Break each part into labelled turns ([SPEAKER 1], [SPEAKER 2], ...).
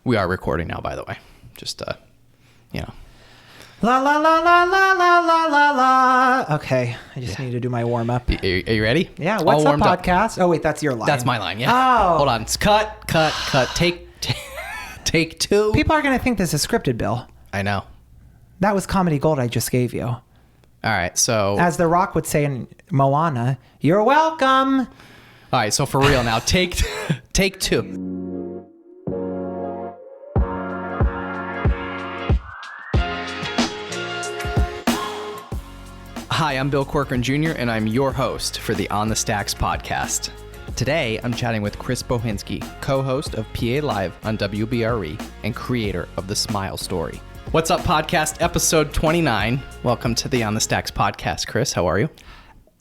[SPEAKER 1] We are recording now, by the way. Just, you know.
[SPEAKER 2] La la la la la la la la la. Okay, I just need to do my warm up.
[SPEAKER 1] Are you ready?
[SPEAKER 2] Yeah. What's up, podcast? Oh wait, that's your line.
[SPEAKER 1] That's my line. Yeah.
[SPEAKER 2] Oh,
[SPEAKER 1] hold on. It's cut. Take two.
[SPEAKER 2] People are gonna think this is scripted, Bill.
[SPEAKER 1] I know.
[SPEAKER 2] That was comedy gold I just gave you.
[SPEAKER 1] All right. So,
[SPEAKER 2] as The Rock would say in Moana, "You're welcome."
[SPEAKER 1] All right. So for real now, take two. Hi, I'm Bill Corcoran Jr., and I'm your host for the On the Stacks podcast. Today, I'm chatting with Chris Bohinski, co-host of PA Live on WBRE and creator of the SmileStory. What's up, podcast episode 29? Welcome to the On the Stacks podcast. Chris, how are you?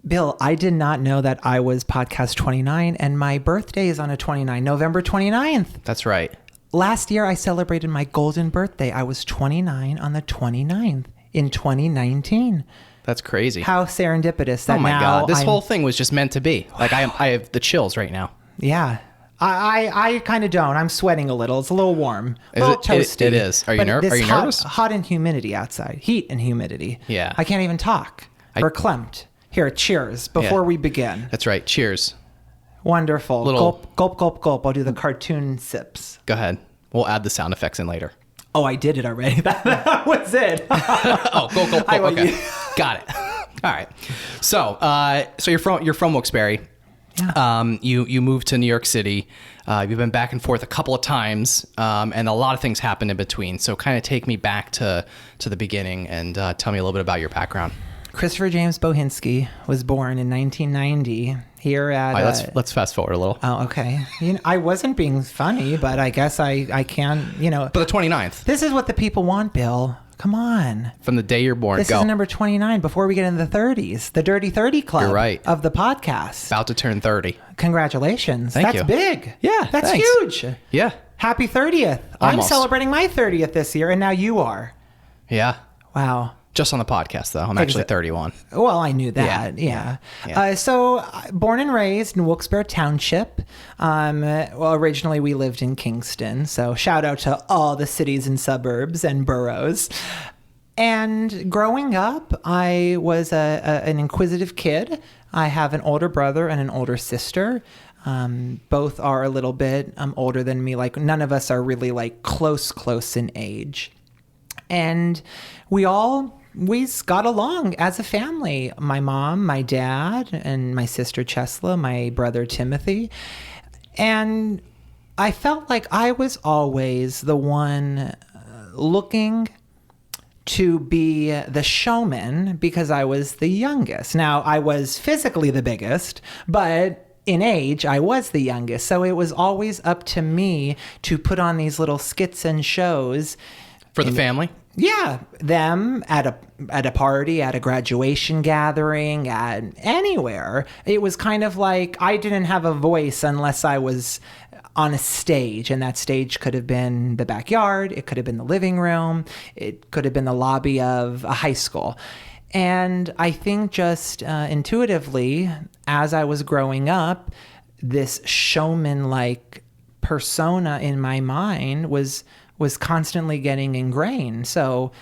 [SPEAKER 2] Bill, I did not know that I was podcast 29, and my birthday is on a 29, November 29th.
[SPEAKER 1] That's right.
[SPEAKER 2] Last year, I celebrated my golden birthday. I was 29 on the 29th in 2019.
[SPEAKER 1] That's crazy.
[SPEAKER 2] How serendipitous that.
[SPEAKER 1] Oh my
[SPEAKER 2] now
[SPEAKER 1] God. This whole thing was just meant to be. Like, I have the chills right now.
[SPEAKER 2] Yeah. I kind of don't. I'm sweating a little. It's a little warm. A little toasty.
[SPEAKER 1] It is. Are you nervous?
[SPEAKER 2] Hot and humidity outside. Heat and humidity.
[SPEAKER 1] Yeah.
[SPEAKER 2] I can't even talk. Verklempt. Here, cheers before we begin.
[SPEAKER 1] That's right. Cheers.
[SPEAKER 2] Wonderful. Gulp, gulp, gulp, gulp. I'll do the cartoon sips.
[SPEAKER 1] Go ahead. We'll add the sound effects in later.
[SPEAKER 2] Oh, I did it already. That was it.
[SPEAKER 1] Oh, go. Okay. Got it. All right. So you're from Wilkes-Barre.
[SPEAKER 2] Yeah.
[SPEAKER 1] You moved to New York City. You've been back and forth a couple of times, and a lot of things happened in between. So kind of take me back to the beginning and tell me a little bit about your background.
[SPEAKER 2] Christopher James Bohinski was born in 1990 here at...
[SPEAKER 1] All right, let's fast forward a little.
[SPEAKER 2] Oh, okay. I wasn't being funny, but I guess I can, But
[SPEAKER 1] the 29th.
[SPEAKER 2] This is what the people want, Bill. Come on.
[SPEAKER 1] From the day you're born,
[SPEAKER 2] This is number 29 before we get into the 30s. The Dirty 30 Club.
[SPEAKER 1] You're right.
[SPEAKER 2] Of the podcast.
[SPEAKER 1] About to turn 30.
[SPEAKER 2] Congratulations.
[SPEAKER 1] Thank you.
[SPEAKER 2] That's big.
[SPEAKER 1] Yeah,
[SPEAKER 2] That's
[SPEAKER 1] thanks.
[SPEAKER 2] huge.
[SPEAKER 1] Yeah.
[SPEAKER 2] Happy 30th.
[SPEAKER 1] Almost.
[SPEAKER 2] I'm celebrating my 30th this year, and now you are.
[SPEAKER 1] Yeah.
[SPEAKER 2] Wow.
[SPEAKER 1] Just on the podcast, though. I'm actually 31.
[SPEAKER 2] Well, I knew that. Yeah. So, born and raised in Wilkes-Barre Township. Originally we lived in Kingston. So, shout out to all the cities and suburbs and boroughs. And growing up, I was an inquisitive kid. I have an older brother and an older sister. Both are a little bit older than me. Like, none of us are really like close in age. And we got along as a family. My mom, my dad, and my sister Chesla, my brother Timothy. And I felt like I was always the one looking to be the showman because I was the youngest. Now, I was physically the biggest, but in age, I was the youngest. So it was always up to me to put on these little skits and shows.
[SPEAKER 1] For the family?
[SPEAKER 2] Yeah, them at a party, at a graduation gathering, at anywhere. It was kind of like I didn't have a voice unless I was on a stage, and that stage could have been the backyard, it could have been the living room, it could have been the lobby of a high school. And I think just intuitively, as I was growing up, this showman-like persona in my mind was constantly getting ingrained. So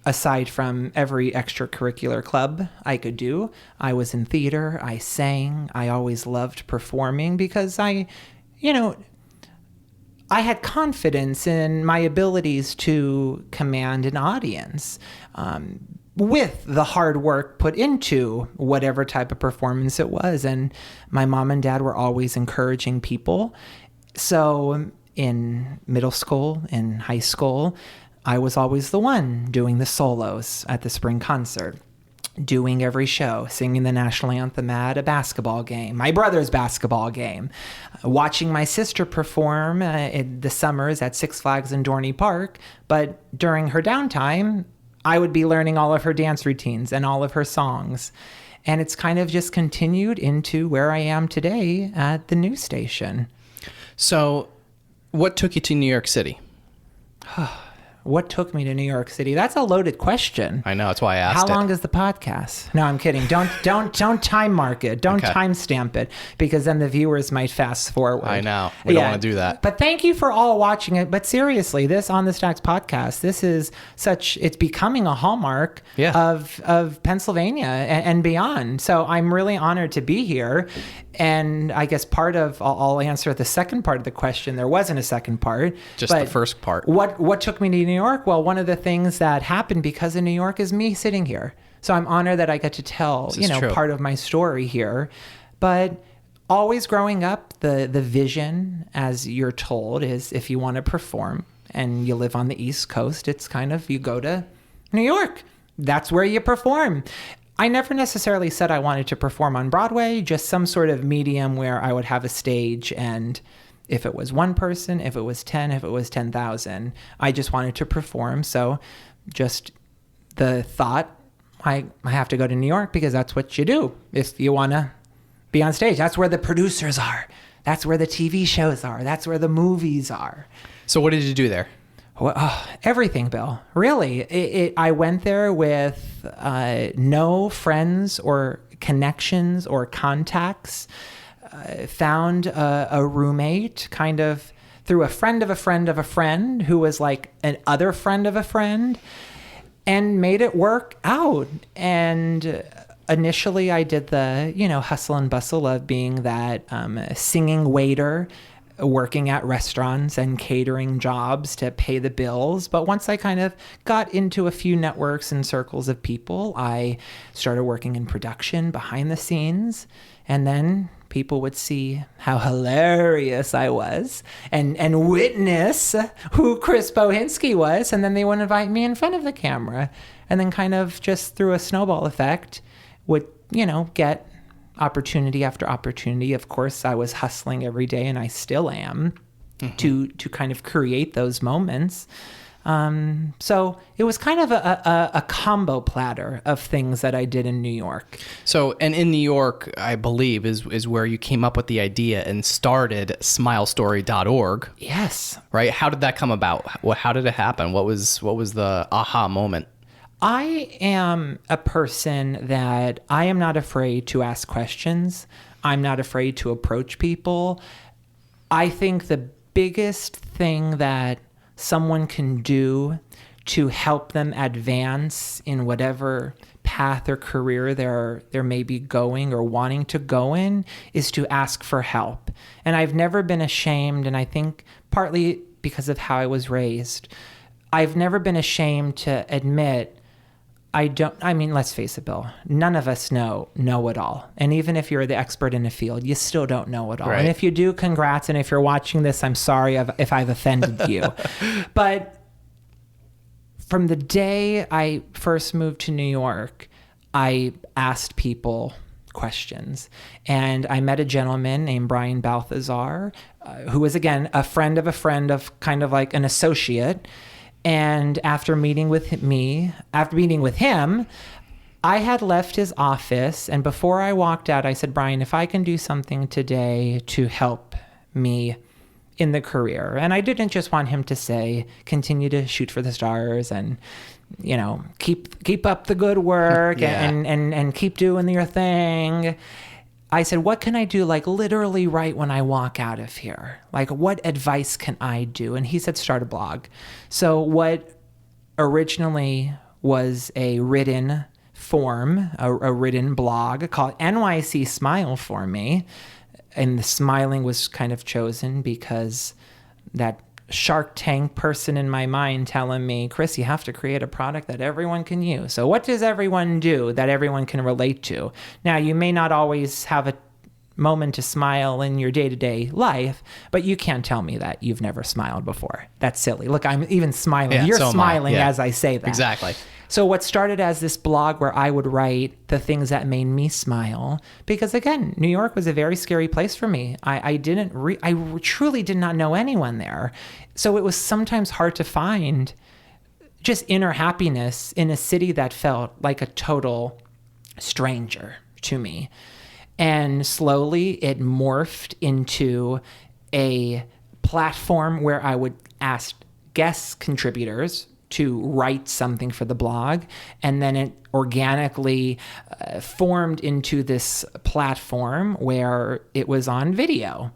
[SPEAKER 2] aside from every extracurricular club I could do, I was in theater, I sang, I always loved performing because I had confidence in my abilities to command an audience with the hard work put into whatever type of performance it was. And my mom and dad were always encouraging people. So in middle school, in high school, I was always the one doing the solos at the spring concert, doing every show, singing the national anthem at a basketball game, my brother's basketball game, watching my sister perform in the summers at Six Flags in Dorney Park. But during her downtime, I would be learning all of her dance routines and all of her songs. And it's kind of just continued into where I am today at the news station.
[SPEAKER 1] So what took you to New York City?
[SPEAKER 2] What took me to New York City? That's a loaded question.
[SPEAKER 1] I know. That's why I asked
[SPEAKER 2] How long is the podcast? No, I'm kidding. Don't time mark it. Don't time stamp it, because then the viewers might fast forward.
[SPEAKER 1] I know. We don't want to do that.
[SPEAKER 2] But thank you for all watching it. But seriously, this On the Stacks podcast, this is it's becoming a hallmark of Pennsylvania and beyond. So I'm really honored to be here. And I guess I'll answer the second part of the question. There wasn't a second part.
[SPEAKER 1] Just the first part.
[SPEAKER 2] What took me to New York? Well, one of the things that happened because of New York is me sitting here. So I'm honored that I get to tell, part of my story here. But always growing up, the vision, as you're told, is if you want to perform and you live on the East Coast, it's kind of, you go to New York. That's where you perform. I never necessarily said I wanted to perform on Broadway, just some sort of medium where I would have a stage, and if it was one person, if it was 10, if it was 10,000, I just wanted to perform. So just the thought, I have to go to New York because that's what you do if you want to be on stage. That's where the producers are. That's where the TV shows are. That's where the movies are.
[SPEAKER 1] So what did you do there?
[SPEAKER 2] Well, everything, Bill. Really. I went there with no friends or connections or contacts. Found a roommate kind of through a friend of a friend of a friend who was like an other friend of a friend, and made it work out. And initially I did the, hustle and bustle of being that singing waiter, working at restaurants and catering jobs to pay the bills. But once I kind of got into a few networks and circles of people, I started working in production behind the scenes. And then people would see how hilarious I was and witness who Chris Bohinski was. And then they would invite me in front of the camera. And then kind of just through a snowball effect would, get opportunity after opportunity. Of course, I was hustling every day, and I still am, to kind of create those moments. So it was kind of a combo platter of things that I did in New York.
[SPEAKER 1] So, and in New York, I believe, is where you came up with the idea and started SmileStory.org.
[SPEAKER 2] Yes.
[SPEAKER 1] Right? How did that come about? How did it happen? What was the aha moment?
[SPEAKER 2] I am a person that I am not afraid to ask questions. I'm not afraid to approach people. I think the biggest thing that someone can do to help them advance in whatever path or career they're maybe going or wanting to go in is to ask for help. And I've never been ashamed, and I think partly because of how I was raised, I've never been ashamed to admit let's face it, Bill, none of us know it all. And even if you're the expert in a field, you still don't know it all. Right. And if you do, congrats. And if you're watching this, I'm sorry if I've offended you. But from the day I first moved to New York, I asked people questions. And I met a gentleman named Brian Balthazar, who was, again, a friend of kind of like an associate. And after meeting with him, I had left his office. And before I walked out, I said, Brian, if I can do something today to help me in the career. And I didn't just want him to say, continue to shoot for the stars and, keep up the good work and keep doing your thing. I said, what can I do, like, literally right when I walk out of here? Like, what advice can I do? And he said, start a blog. So what originally was a written form, a written blog called NYC Smile for me, and the smiling was kind of chosen because that Shark Tank person in my mind telling me, Chris, you have to create a product that everyone can use. So what does everyone do that everyone can relate to? Now, you may not always have a moment to smile in your day-to-day life, but you can't tell me that you've never smiled before. That's silly. Look, I'm even smiling.
[SPEAKER 1] Yeah,
[SPEAKER 2] You're
[SPEAKER 1] so
[SPEAKER 2] smiling as I say that.
[SPEAKER 1] Exactly.
[SPEAKER 2] So what started as this blog where I would write the things that made me smile, because again, New York was a very scary place for me. I truly did not know anyone there. So it was sometimes hard to find just inner happiness in a city that felt like a total stranger to me. And slowly it morphed into a platform where I would ask guest contributors to write something for the blog, and then it organically formed into this platform where it was on video.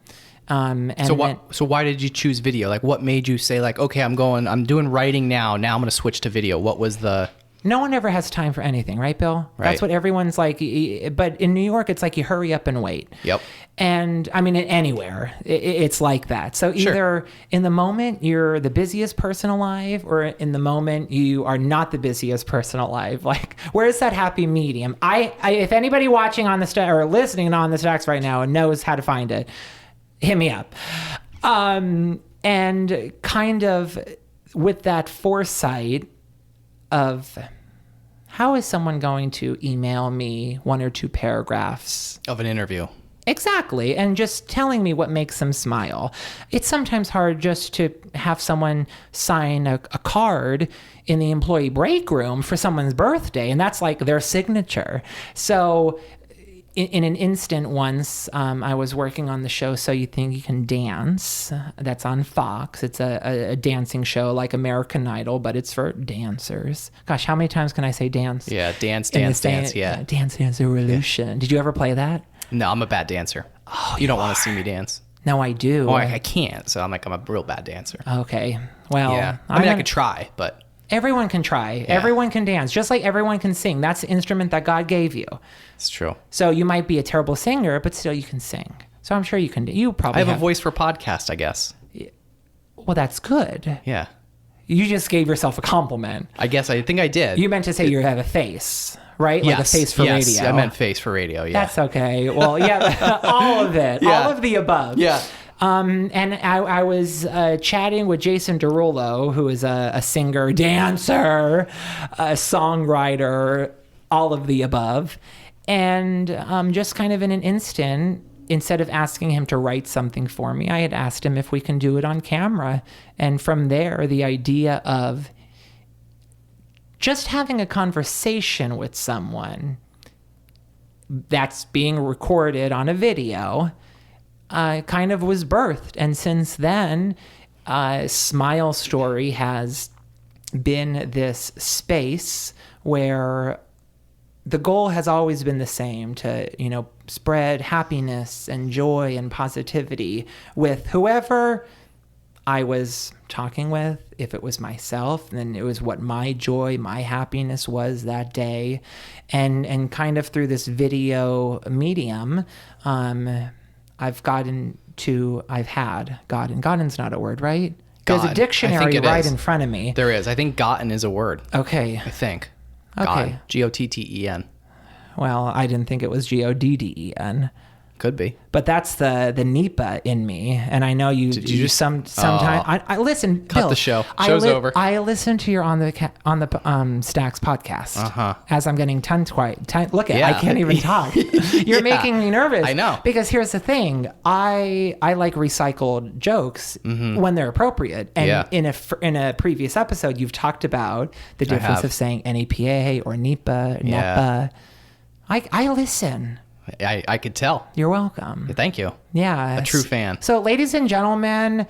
[SPEAKER 1] So why did you choose video? Like, what made you say, like, okay, I'm doing writing now. Now I'm going to switch to video. What was the...
[SPEAKER 2] No one ever has time for anything, right, Bill?
[SPEAKER 1] Right.
[SPEAKER 2] That's what everyone's like. But in New York, it's like you hurry up and wait.
[SPEAKER 1] Yep.
[SPEAKER 2] And I mean, anywhere, it's like that. So either in the moment you're the busiest person alive, or in the moment you are not the busiest person alive. Like, where's that happy medium? If anybody watching on the or listening on the Stacks right now knows how to find it, hit me up. And kind of with that foresight of how is someone going to email me 1 or 2 paragraphs
[SPEAKER 1] of an interview?
[SPEAKER 2] Exactly. And just telling me what makes them smile. It's sometimes hard just to have someone sign a card in the employee break room for someone's birthday, and that's like their signature. So in an instant once, I was working on the show So You Think You Can Dance. That's on Fox. It's a dancing show like American Idol, but it's for dancers. Gosh, how many times can I say dance?
[SPEAKER 1] Yeah, dance, yeah.
[SPEAKER 2] Dance Revolution. Yeah. Did you ever play that?
[SPEAKER 1] No, I'm a bad dancer. Oh, you don't want to see me dance.
[SPEAKER 2] No, I do.
[SPEAKER 1] Oh, I can't. So I'm a real bad dancer.
[SPEAKER 2] Okay. Well,
[SPEAKER 1] yeah. I could try, but...
[SPEAKER 2] Everyone can try. Yeah. Everyone can dance, just like everyone can sing. That's the instrument that God gave you.
[SPEAKER 1] It's true.
[SPEAKER 2] So you might be a terrible singer, but still you can sing. So I'm sure you can. You probably
[SPEAKER 1] have a voice for podcast, I guess.
[SPEAKER 2] Well, that's good.
[SPEAKER 1] Yeah.
[SPEAKER 2] You just gave yourself a compliment.
[SPEAKER 1] I guess I think I did.
[SPEAKER 2] You meant to say you have a face, right?
[SPEAKER 1] Yes.
[SPEAKER 2] Like a face for radio.
[SPEAKER 1] Yes, I meant face for radio, yeah.
[SPEAKER 2] That's okay. Well, yeah, all of it. Yeah. All of the above.
[SPEAKER 1] Yeah.
[SPEAKER 2] And I was chatting with Jason Derulo, who is a singer, dancer, a songwriter, all of the above. And just kind of in an instant, instead of asking him to write something for me, I had asked him if we can do it on camera. And from there, the idea of just having a conversation with someone that's being recorded on a video kind of was birthed. And since then, SmileStory has been this space where the goal has always been the same, to, spread happiness and joy and positivity with whoever I was talking with. If it was myself, then it was what my joy, my happiness was that day. And kind of through this video medium, I've gotten not a word, right? There's a dictionary right in front of me.
[SPEAKER 1] There is. I think gotten is a word.
[SPEAKER 2] Okay.
[SPEAKER 1] I think.
[SPEAKER 2] Okay.
[SPEAKER 1] Gotten. Gotten.
[SPEAKER 2] Well, I didn't think it was Godden.
[SPEAKER 1] Could be.
[SPEAKER 2] But that's the NEPA in me, and I know you.
[SPEAKER 1] Did you just
[SPEAKER 2] sometimes? I listen.
[SPEAKER 1] Cut
[SPEAKER 2] Bill,
[SPEAKER 1] the show. Show's over.
[SPEAKER 2] I listen to your on the Stacks podcast as I'm getting tongue quiet. Look at, I can't even talk. You're making me nervous.
[SPEAKER 1] I know.
[SPEAKER 2] Because here's the thing: I like recycled jokes when they're appropriate. And in a previous episode, you've talked about the difference of saying NEPA or NEPA, NEPA. I listen.
[SPEAKER 1] I could tell.
[SPEAKER 2] You're welcome.
[SPEAKER 1] Thank you.
[SPEAKER 2] Yeah.
[SPEAKER 1] A true fan.
[SPEAKER 2] So, ladies and gentlemen,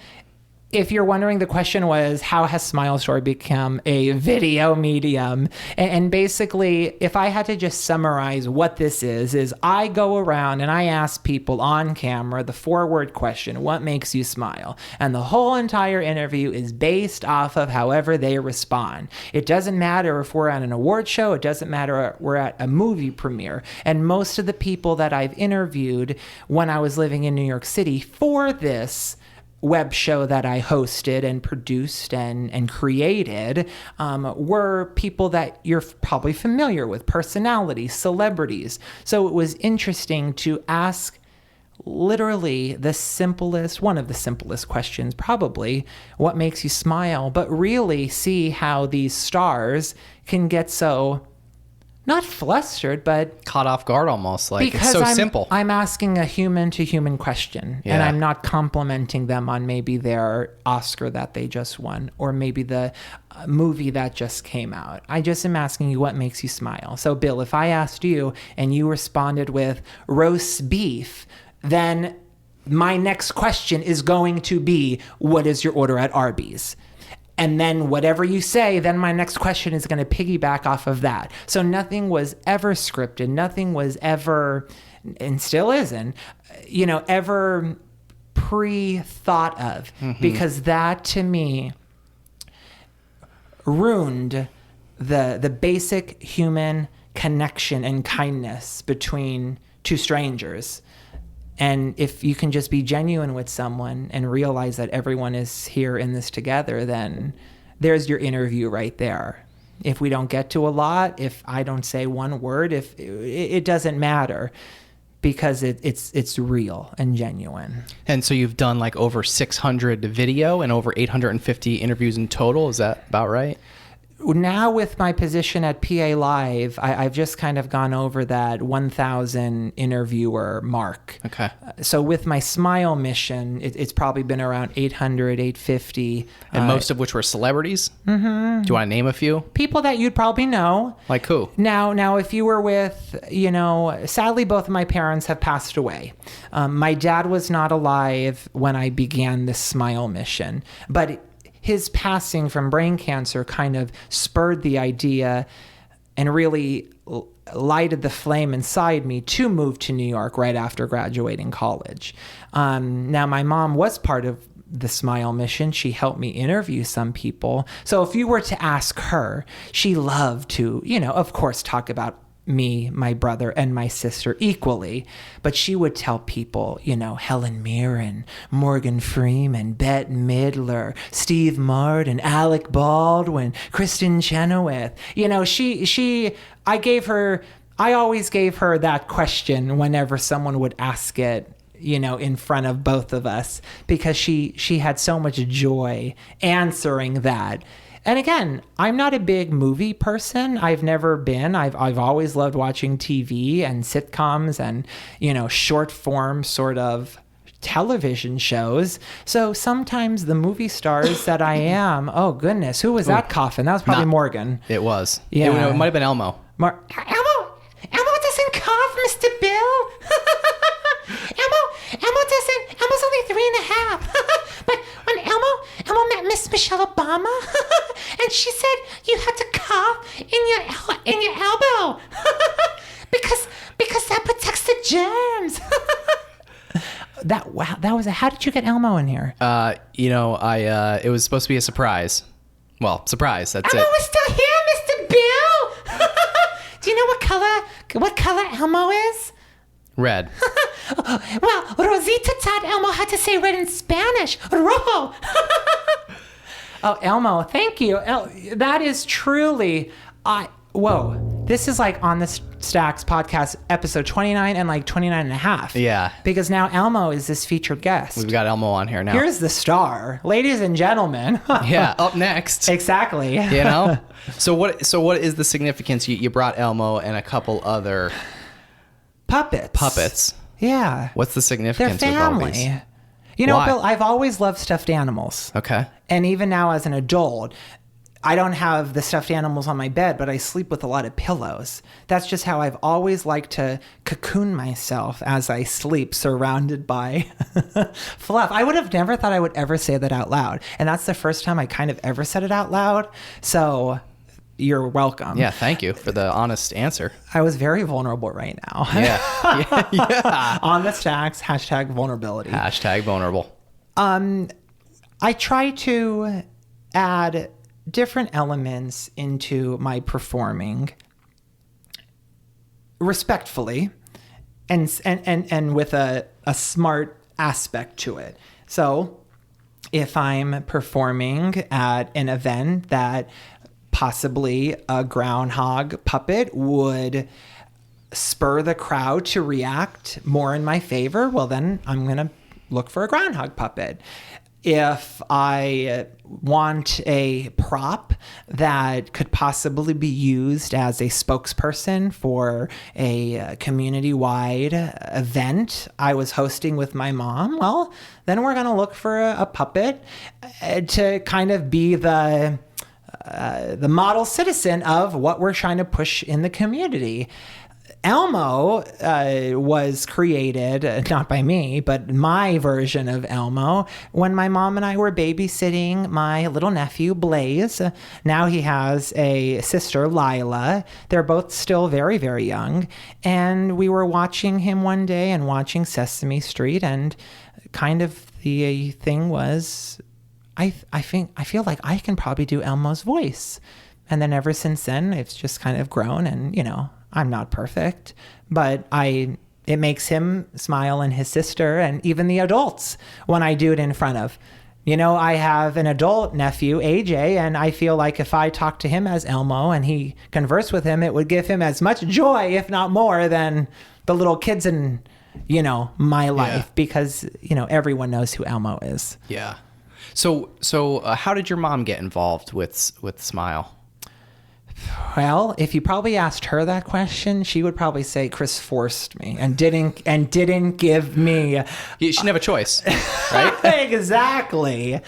[SPEAKER 2] if you're wondering, the question was, how has SmileStory become a video medium? And basically, if I had to just summarize what this is I go around and I ask people on camera the 4-word question, what makes you smile? And the whole entire interview is based off of however they respond. It doesn't matter if we're at an award show. It doesn't matter if we're at a movie premiere. And most of the people that I've interviewed when I was living in New York City for this web show that I hosted and produced and created were people that you're probably familiar with, personalities, celebrities. So it was interesting to ask literally one of the simplest questions probably, what makes you smile, but really see how these stars can get so not flustered, but
[SPEAKER 1] caught off guard almost. Like, it's so simple.
[SPEAKER 2] I'm asking a human to human question, and I'm not complimenting them on maybe their Oscar that they just won, or maybe the movie that just came out. I just am asking you, what makes you smile? So, Bill, if I asked you and you responded with roast beef, then my next question is going to be, what is your order at Arby's? And then whatever you say, then my next question is going to piggyback off of that. So nothing was ever scripted. Nothing was ever, and still isn't, ever pre-thought of. Because that, to me, ruined the basic human connection and kindness between two strangers. And if you can just be genuine with someone and realize that everyone is here in this together, then there's your interview right there. If we don't get to a lot, if I don't say one word, if it doesn't matter, because it's real and genuine. And
[SPEAKER 1] so you've done like over 600 video and over 850 interviews in total. Is that about right?
[SPEAKER 2] Now with my position at PA Live, I've just kind of gone over that 1,000 interviewer mark.
[SPEAKER 1] Okay.
[SPEAKER 2] So with my Smile mission, it's probably been around 800, 850.
[SPEAKER 1] And most of which were celebrities? Mm-hmm. Do you want to name a few?
[SPEAKER 2] People that you'd probably know.
[SPEAKER 1] Like who?
[SPEAKER 2] Now, if you were with, sadly, both of my parents have passed away. My dad was not alive when I began this Smile mission, but his passing from brain cancer kind of spurred the idea and really lighted the flame inside me to move to New York right after graduating college. Now, my mom was part of the Smile mission. She helped me interview some people. So if you were to ask her, she loved to, of course, talk about me, my brother, and my sister equally. But she would tell people, Helen Mirren, Morgan Freeman, Bette Midler, Steve Martin, Alec Baldwin, Kristen Chenoweth. I always gave her that question whenever someone would ask it, in front of both of us, because she had so much joy answering that. And again, I'm not a big movie person. I've never been. I've always loved watching TV and sitcoms and, short form sort of television shows. So sometimes the movie stars that I am, oh goodness, who was that coughing? That was probably Morgan.
[SPEAKER 1] It was.
[SPEAKER 2] Yeah.
[SPEAKER 1] It might have been Elmo.
[SPEAKER 2] Elmo doesn't cough, Mr. Bill. Elmo's only 3.5. But when Elmo met Miss Michelle Obama, and she said you had to cough in your elbow because that protects the germs. How did you get Elmo in here?
[SPEAKER 1] It was supposed to be a surprise. Well, surprise. That's
[SPEAKER 2] Elmo
[SPEAKER 1] it.
[SPEAKER 2] is still here, Mr. Bill. Do you know what color Elmo is?
[SPEAKER 1] Red.
[SPEAKER 2] Well, Rosita taught Elmo how to say red in Spanish. Rojo. Oh, Elmo, thank you. That is truly... Whoa. This is like On the Stacks podcast, episode 29 and like 29 and a half.
[SPEAKER 1] Yeah.
[SPEAKER 2] Because now Elmo is this featured guest.
[SPEAKER 1] We've got Elmo on here now.
[SPEAKER 2] Here's the star. Ladies and gentlemen.
[SPEAKER 1] Yeah, up next.
[SPEAKER 2] Exactly.
[SPEAKER 1] So what is the significance? You brought Elmo and a couple other... Puppets.
[SPEAKER 2] Yeah.
[SPEAKER 1] What's the significance
[SPEAKER 2] They're family.
[SPEAKER 1] With all these?
[SPEAKER 2] Why? Bill, I've always loved stuffed animals.
[SPEAKER 1] Okay.
[SPEAKER 2] And even now as an adult, I don't have the stuffed animals on my bed, but I sleep with a lot of pillows. That's just how I've always liked to cocoon myself as I sleep, surrounded by fluff. I would have never thought I would ever say that out loud. And that's the first time I kind of ever said it out loud. So... You're welcome.
[SPEAKER 1] Yeah, thank you for the honest answer.
[SPEAKER 2] I was very vulnerable right now.
[SPEAKER 1] Yeah.
[SPEAKER 2] On the Stacks, #vulnerability.
[SPEAKER 1] #vulnerable.
[SPEAKER 2] I try to add different elements into my performing respectfully and with a smart aspect to it. So if I'm performing at an event that possibly a groundhog puppet would spur the crowd to react more in my favor, well, then I'm going to look for a groundhog puppet. If I want a prop that could possibly be used as a spokesperson for a community-wide event I was hosting with my mom, well, then we're going to look for a puppet to kind of be the model citizen of what we're trying to push in the community. Elmo was created, not by me, but my version of Elmo, when my mom and I were babysitting my little nephew, Blaze. Now he has a sister, Lila. They're both still very, very young. And we were watching him one day and watching Sesame Street, and kind of the thing was, I feel like I can probably do Elmo's voice. And then ever since then, it's just kind of grown, and, I'm not perfect, but it makes him smile, and his sister, and even the adults when I do it in front of. I have an adult nephew, AJ, and I feel like if I talk to him as Elmo and he conversed with him, it would give him as much joy, if not more, than the little kids in, my life, because, everyone knows who Elmo is.
[SPEAKER 1] Yeah. So how did your mom get involved with Smile?
[SPEAKER 2] Well, if you probably asked her that question, she would probably say Chris forced me and didn't give me.
[SPEAKER 1] She didn't have a choice, right?
[SPEAKER 2] Exactly.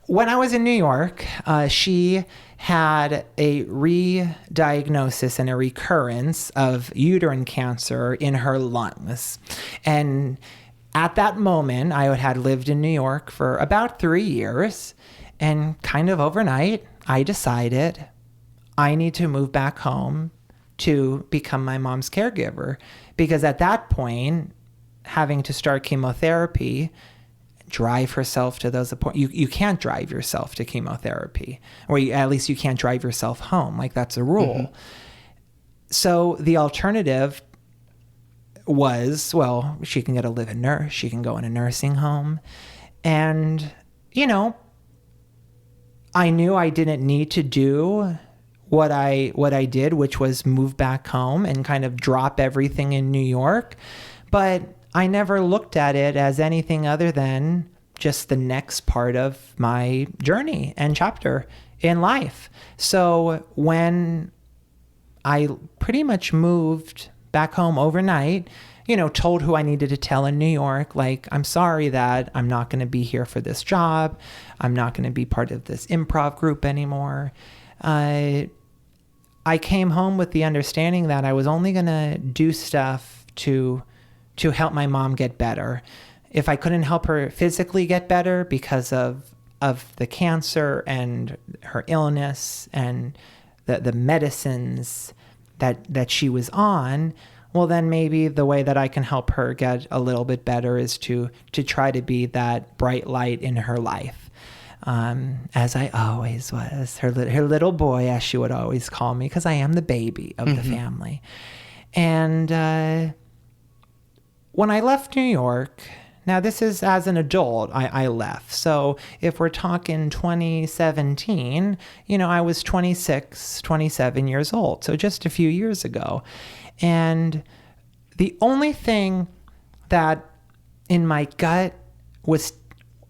[SPEAKER 2] When I was in New York, she had a re-diagnosis and a recurrence of uterine cancer in her lungs. And at that moment, I had lived in New York for about 3 years, and kind of overnight, I decided I need to move back home to become my mom's caregiver, because at that point, having to start chemotherapy, drive herself to those appointments. You can't drive yourself to chemotherapy, or at least you can't drive yourself home. Like, that's a rule. Mm-hmm. So the alternative was, well, she can get a live-in nurse. She can go in a nursing home. And, I knew I didn't need to do what I did, which was move back home and kind of drop everything in New York. But I never looked at it as anything other than just the next part of my journey and chapter in life. So when I pretty much moved back home overnight, told who I needed to tell in New York, like, I'm sorry that I'm not going to be here for this job. I'm not going to be part of this improv group anymore. I came home with the understanding that I was only going to do stuff to help my mom get better. If I couldn't help her physically get better because of the cancer and her illness and the medicines that she was on, well, then maybe the way that I can help her get a little bit better is to try to be that bright light in her life. As I always was, her little boy, as she would always call me, because I am the baby of the family. And when I left New York, now this is as an adult, I left. So if we're talking 2017, I was 26, 27 years old. So just a few years ago. And the only thing that in my gut was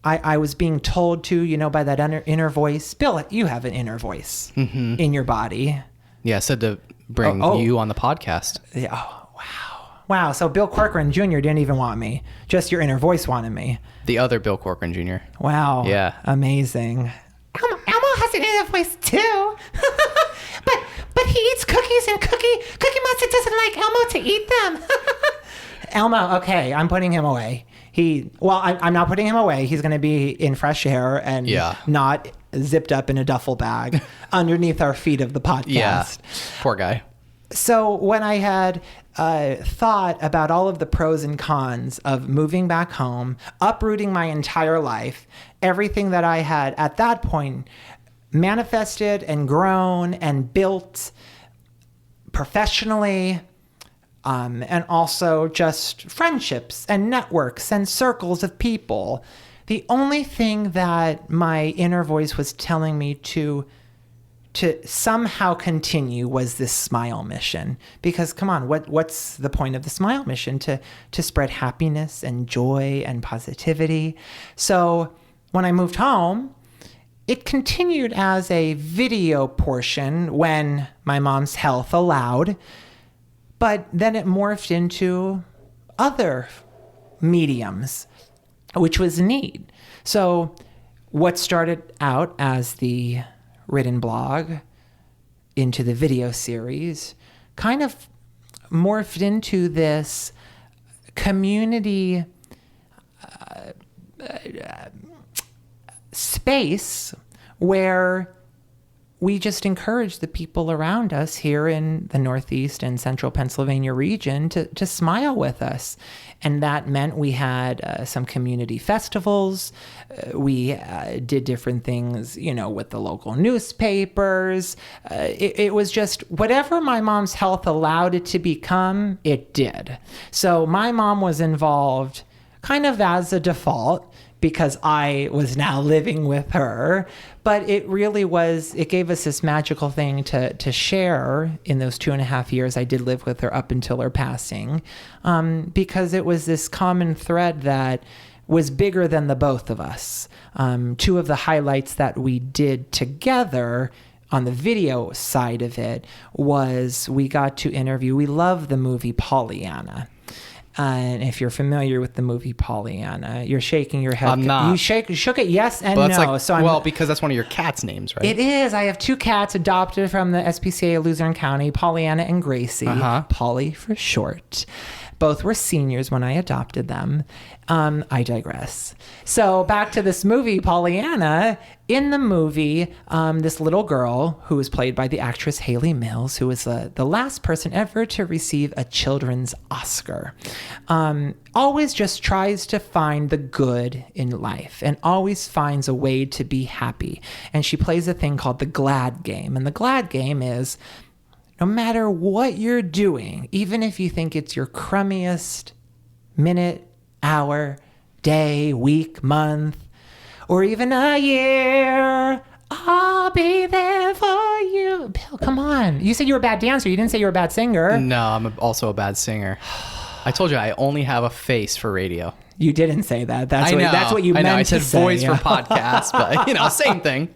[SPEAKER 2] I was being told to, by that inner voice. Bill, you have an inner voice in your body.
[SPEAKER 1] Yeah, I said to bring you on the podcast.
[SPEAKER 2] Yeah. Oh, wow. Wow. So Bill Corcoran Jr. didn't even want me. Just your inner voice wanted me.
[SPEAKER 1] The other Bill Corcoran Jr.
[SPEAKER 2] Wow.
[SPEAKER 1] Yeah.
[SPEAKER 2] Amazing. Elmo has an inner voice too. but he eats cookies, and Cookie Monster doesn't like Elmo to eat them. Elmo, okay, I'm putting him away. I'm not putting him away. He's going to be in fresh air and not zipped up in a duffel bag underneath our feet of the podcast.
[SPEAKER 1] Yeah, poor guy.
[SPEAKER 2] So when I had thought about all of the pros and cons of moving back home, uprooting my entire life, everything that I had at that point manifested and grown and built professionally, and also just friendships and networks and circles of people. The only thing that my inner voice was telling me to somehow continue was this Smile mission. Because come on, what's the point of the Smile mission? To spread happiness and joy and positivity. So when I moved home, it continued as a video portion when my mom's health allowed. But then it morphed into other mediums, which was neat. So what started out as the written blog into the video series kind of morphed into this community space where we just encourage the people around us here in the Northeast and Central Pennsylvania region to smile with us. And that meant we had some community festivals. We did different things, with the local newspapers. It was just whatever my mom's health allowed it to become, it did. So my mom was involved kind of as a default because I was now living with her. But it really it gave us this magical thing to share in those 2.5 years I did live with her up until her passing, because it was this common thread that was bigger than the both of us. Two of the highlights that we did together on the video side of it was we got to interview, we love the movie Pollyanna. And if you're familiar with the movie Pollyanna, you're shaking your head.
[SPEAKER 1] I'm not.
[SPEAKER 2] You shook it yes and no.
[SPEAKER 1] Because that's one of your cat's names, right?
[SPEAKER 2] It is. I have 2 cats adopted from the SPCA of Luzerne County, Pollyanna and Gracie. Polly for short. Both were seniors when I adopted them. I digress. So back to this movie, Pollyanna. In the movie, this little girl who was played by the actress Hayley Mills, who was the last person ever to receive a children's Oscar, always just tries to find the good in life and always finds a way to be happy. And she plays a thing called the glad game. And the glad game is, no matter what you're doing, even if you think it's your crummiest minute, hour, day, week, month, or even a year, I'll be there for you. Bill, come on. You said you were a bad dancer. You didn't say you were a bad singer.
[SPEAKER 1] No, I'm also a bad singer. I told you I only have a face for radio.
[SPEAKER 2] You didn't say that. That's what you meant to say.
[SPEAKER 1] I said voice for podcasts, but same thing.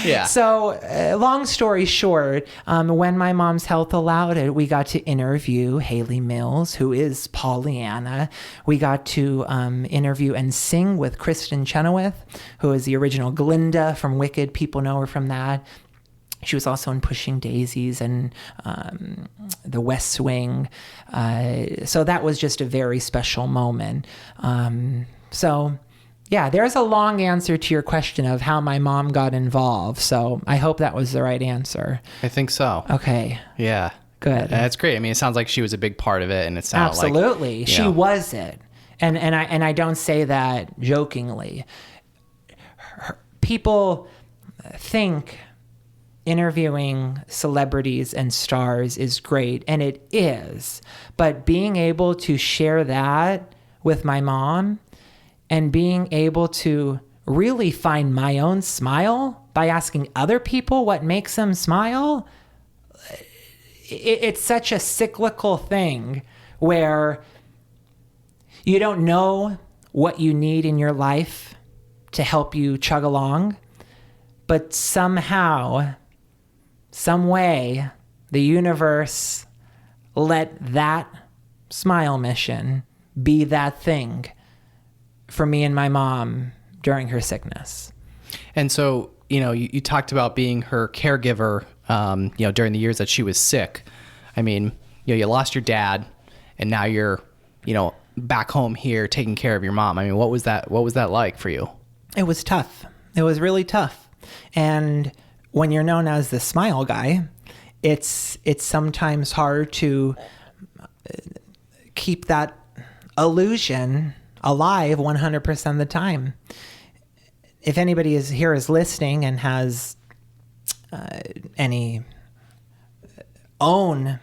[SPEAKER 1] Yeah.
[SPEAKER 2] So long story short, when my mom's health allowed it, we got to interview Hayley Mills, who is Pollyanna. We got to interview and sing with Kristen Chenoweth, who is the original Glinda from Wicked. People know her from that. She was also in Pushing Daisies and The West Wing. So that was just a very special moment. So, yeah, there's a long answer to your question of how my mom got involved. So I hope that was the right answer.
[SPEAKER 1] I think so.
[SPEAKER 2] Okay.
[SPEAKER 1] Yeah.
[SPEAKER 2] Good.
[SPEAKER 1] That's great. I mean, it sounds like she was a big part of it, and it sounded
[SPEAKER 2] absolutely. She was it. And I don't say that jokingly. People think interviewing celebrities and stars is great, and it is, but being able to share that with my mom and being able to really find my own smile by asking other people what makes them smile, it's such a cyclical thing where you don't know what you need in your life to help you chug along, but somehow, some way, the universe let that smile mission be that thing for me and my mom during her sickness.
[SPEAKER 1] And so, you talked about being her caregiver, during the years that she was sick. I mean, you lost your dad, and now you're, back home here taking care of your mom. I mean, what was that like for you?
[SPEAKER 2] It was tough. It was really tough. And when you're known as the smile guy, it's sometimes hard to keep that illusion alive 100% of the time. If anybody is listening and has any own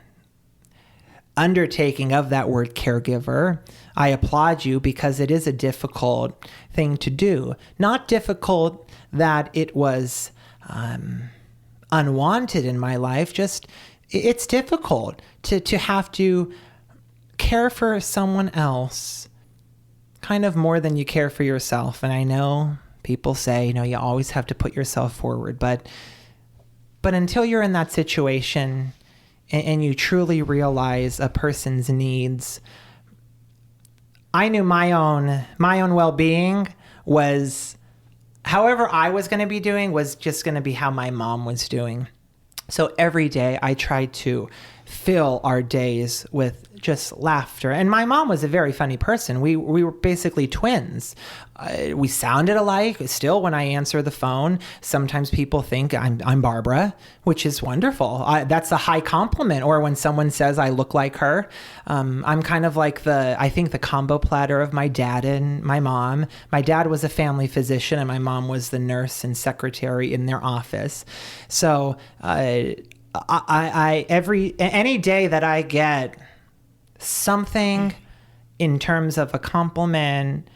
[SPEAKER 2] undertaking of that word caregiver, I applaud you, because it is a difficult thing to do. Not difficult that it was unwanted in my life, just it's difficult to have to care for someone else kind of more than you care for yourself. And I know people say, you always have to put yourself forward, but until you're in that situation and you truly realize a person's needs, I knew my own well-being was, however I was going to be doing was just going to be how my mom was doing. So every day I tried to fill our days with just laughter. And my mom was a very funny person. We were basically twins. We sounded alike. Still, when I answer the phone, sometimes people think I'm Barbara, which is wonderful. That's a high compliment. Or when someone says I look like her, I'm kind of like I think the combo platter of my dad and my mom. My dad was a family physician and my mom was the nurse and secretary in their office. So any day that I get something in terms of a compliment,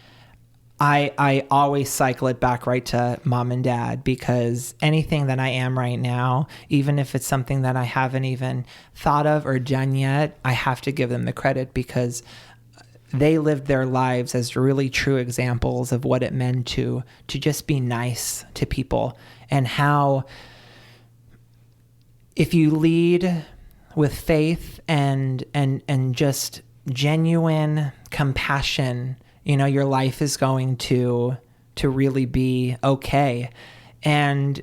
[SPEAKER 2] I always cycle it back right to mom and dad, because anything that I am right now, even if it's something that I haven't even thought of or done yet, I have to give them the credit, because they lived their lives as really true examples of what it meant to just be nice to people, and how if you lead with faith and just genuine compassion, your life is going to really be okay. And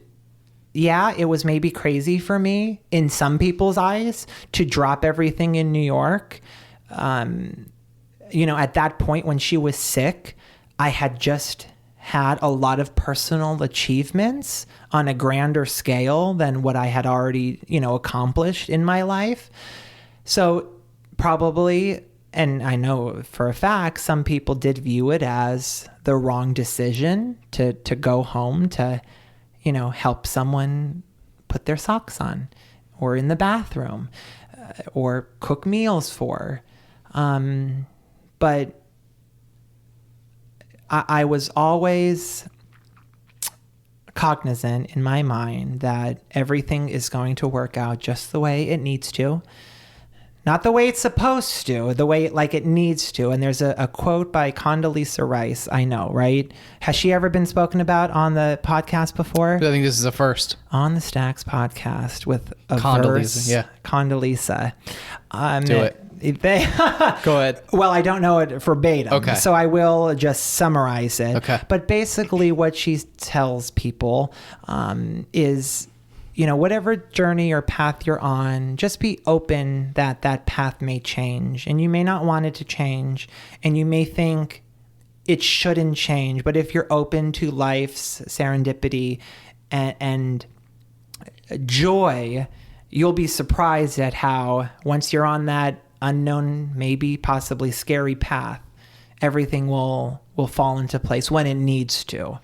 [SPEAKER 2] yeah, it was maybe crazy for me in some people's eyes to drop everything in New York. At that point when she was sick, I had just had a lot of personal achievements on a grander scale than what I had already, accomplished in my life. So probably, and I know for a fact, some people did view it as the wrong decision to go home to, help someone put their socks on, or in the bathroom, or cook meals for. But I was always cognizant in my mind that everything is going to work out just the way it needs to. Not the way it's supposed to, the way it needs to. And there's a quote by Condoleezza Rice, I know, right? Has she ever been spoken about on the podcast before?
[SPEAKER 1] I think this is a first.
[SPEAKER 2] On the Stacks podcast with a
[SPEAKER 1] Condoleezza,
[SPEAKER 2] verse.
[SPEAKER 1] yeah.
[SPEAKER 2] Condoleezza.
[SPEAKER 1] Do it. Go ahead.
[SPEAKER 2] Well, I don't know it verbatim,
[SPEAKER 1] okay,
[SPEAKER 2] so I will just summarize it.
[SPEAKER 1] Okay.
[SPEAKER 2] But basically what she tells people is, whatever journey or path you're on, just be open that path may change, and you may not want it to change, and you may think it shouldn't change. But if you're open to life's serendipity and joy, you'll be surprised at how once you're on that unknown, maybe possibly scary path, everything will fall into place when it needs to.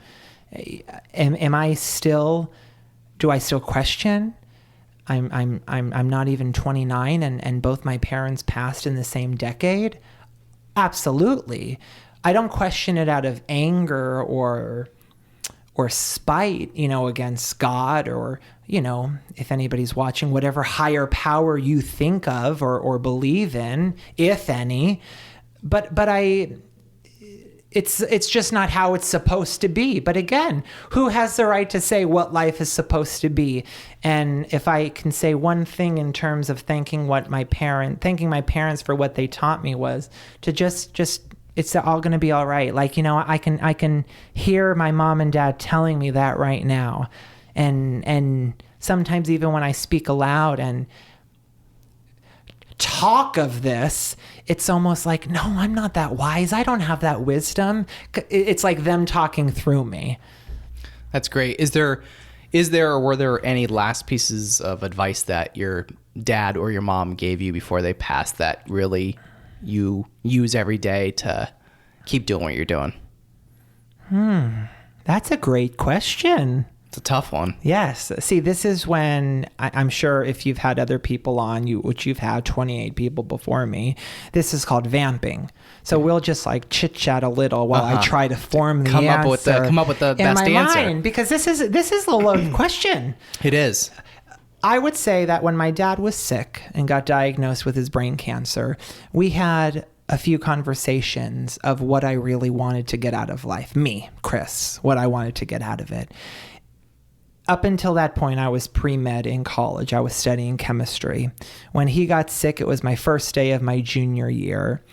[SPEAKER 2] Do I still question? I'm not even 29 and both my parents passed in the same decade. Absolutely. I don't question it out of anger or spite, against God, or, if anybody's watching, whatever higher power you think of or believe in, if any. But it's just not how it's supposed to be. But again, who has the right to say what life is supposed to be? And if I can say one thing in terms of thanking my parents for what they taught me, was to just it's all going to be all right. I can hear my mom and dad telling me that right now. And sometimes even when I speak aloud and talk of this, it's almost like, no, I'm not that wise. I don't have that wisdom. It's like them talking through me.
[SPEAKER 1] That's great. Is there or were there any last pieces of advice that your dad or your mom gave you before they passed that really you use every day to keep doing what you're doing?
[SPEAKER 2] That's a great question.
[SPEAKER 1] It's a tough one.
[SPEAKER 2] Yes. See, this is when I'm sure if you've had other people on, which you've had 28 people before me, this is called vamping. So we'll just chit chat a little while I try to form the answer.
[SPEAKER 1] Come up with the best
[SPEAKER 2] in my
[SPEAKER 1] answer.
[SPEAKER 2] Mind, because this is a loaded question.
[SPEAKER 1] It is.
[SPEAKER 2] I would say that when my dad was sick and got diagnosed with his brain cancer, we had a few conversations of what I really wanted to get out of life. Me, Chris, what I wanted to get out of it. Up until that point, I was pre-med in college. I was studying chemistry. When he got sick, it was my first day of my junior year.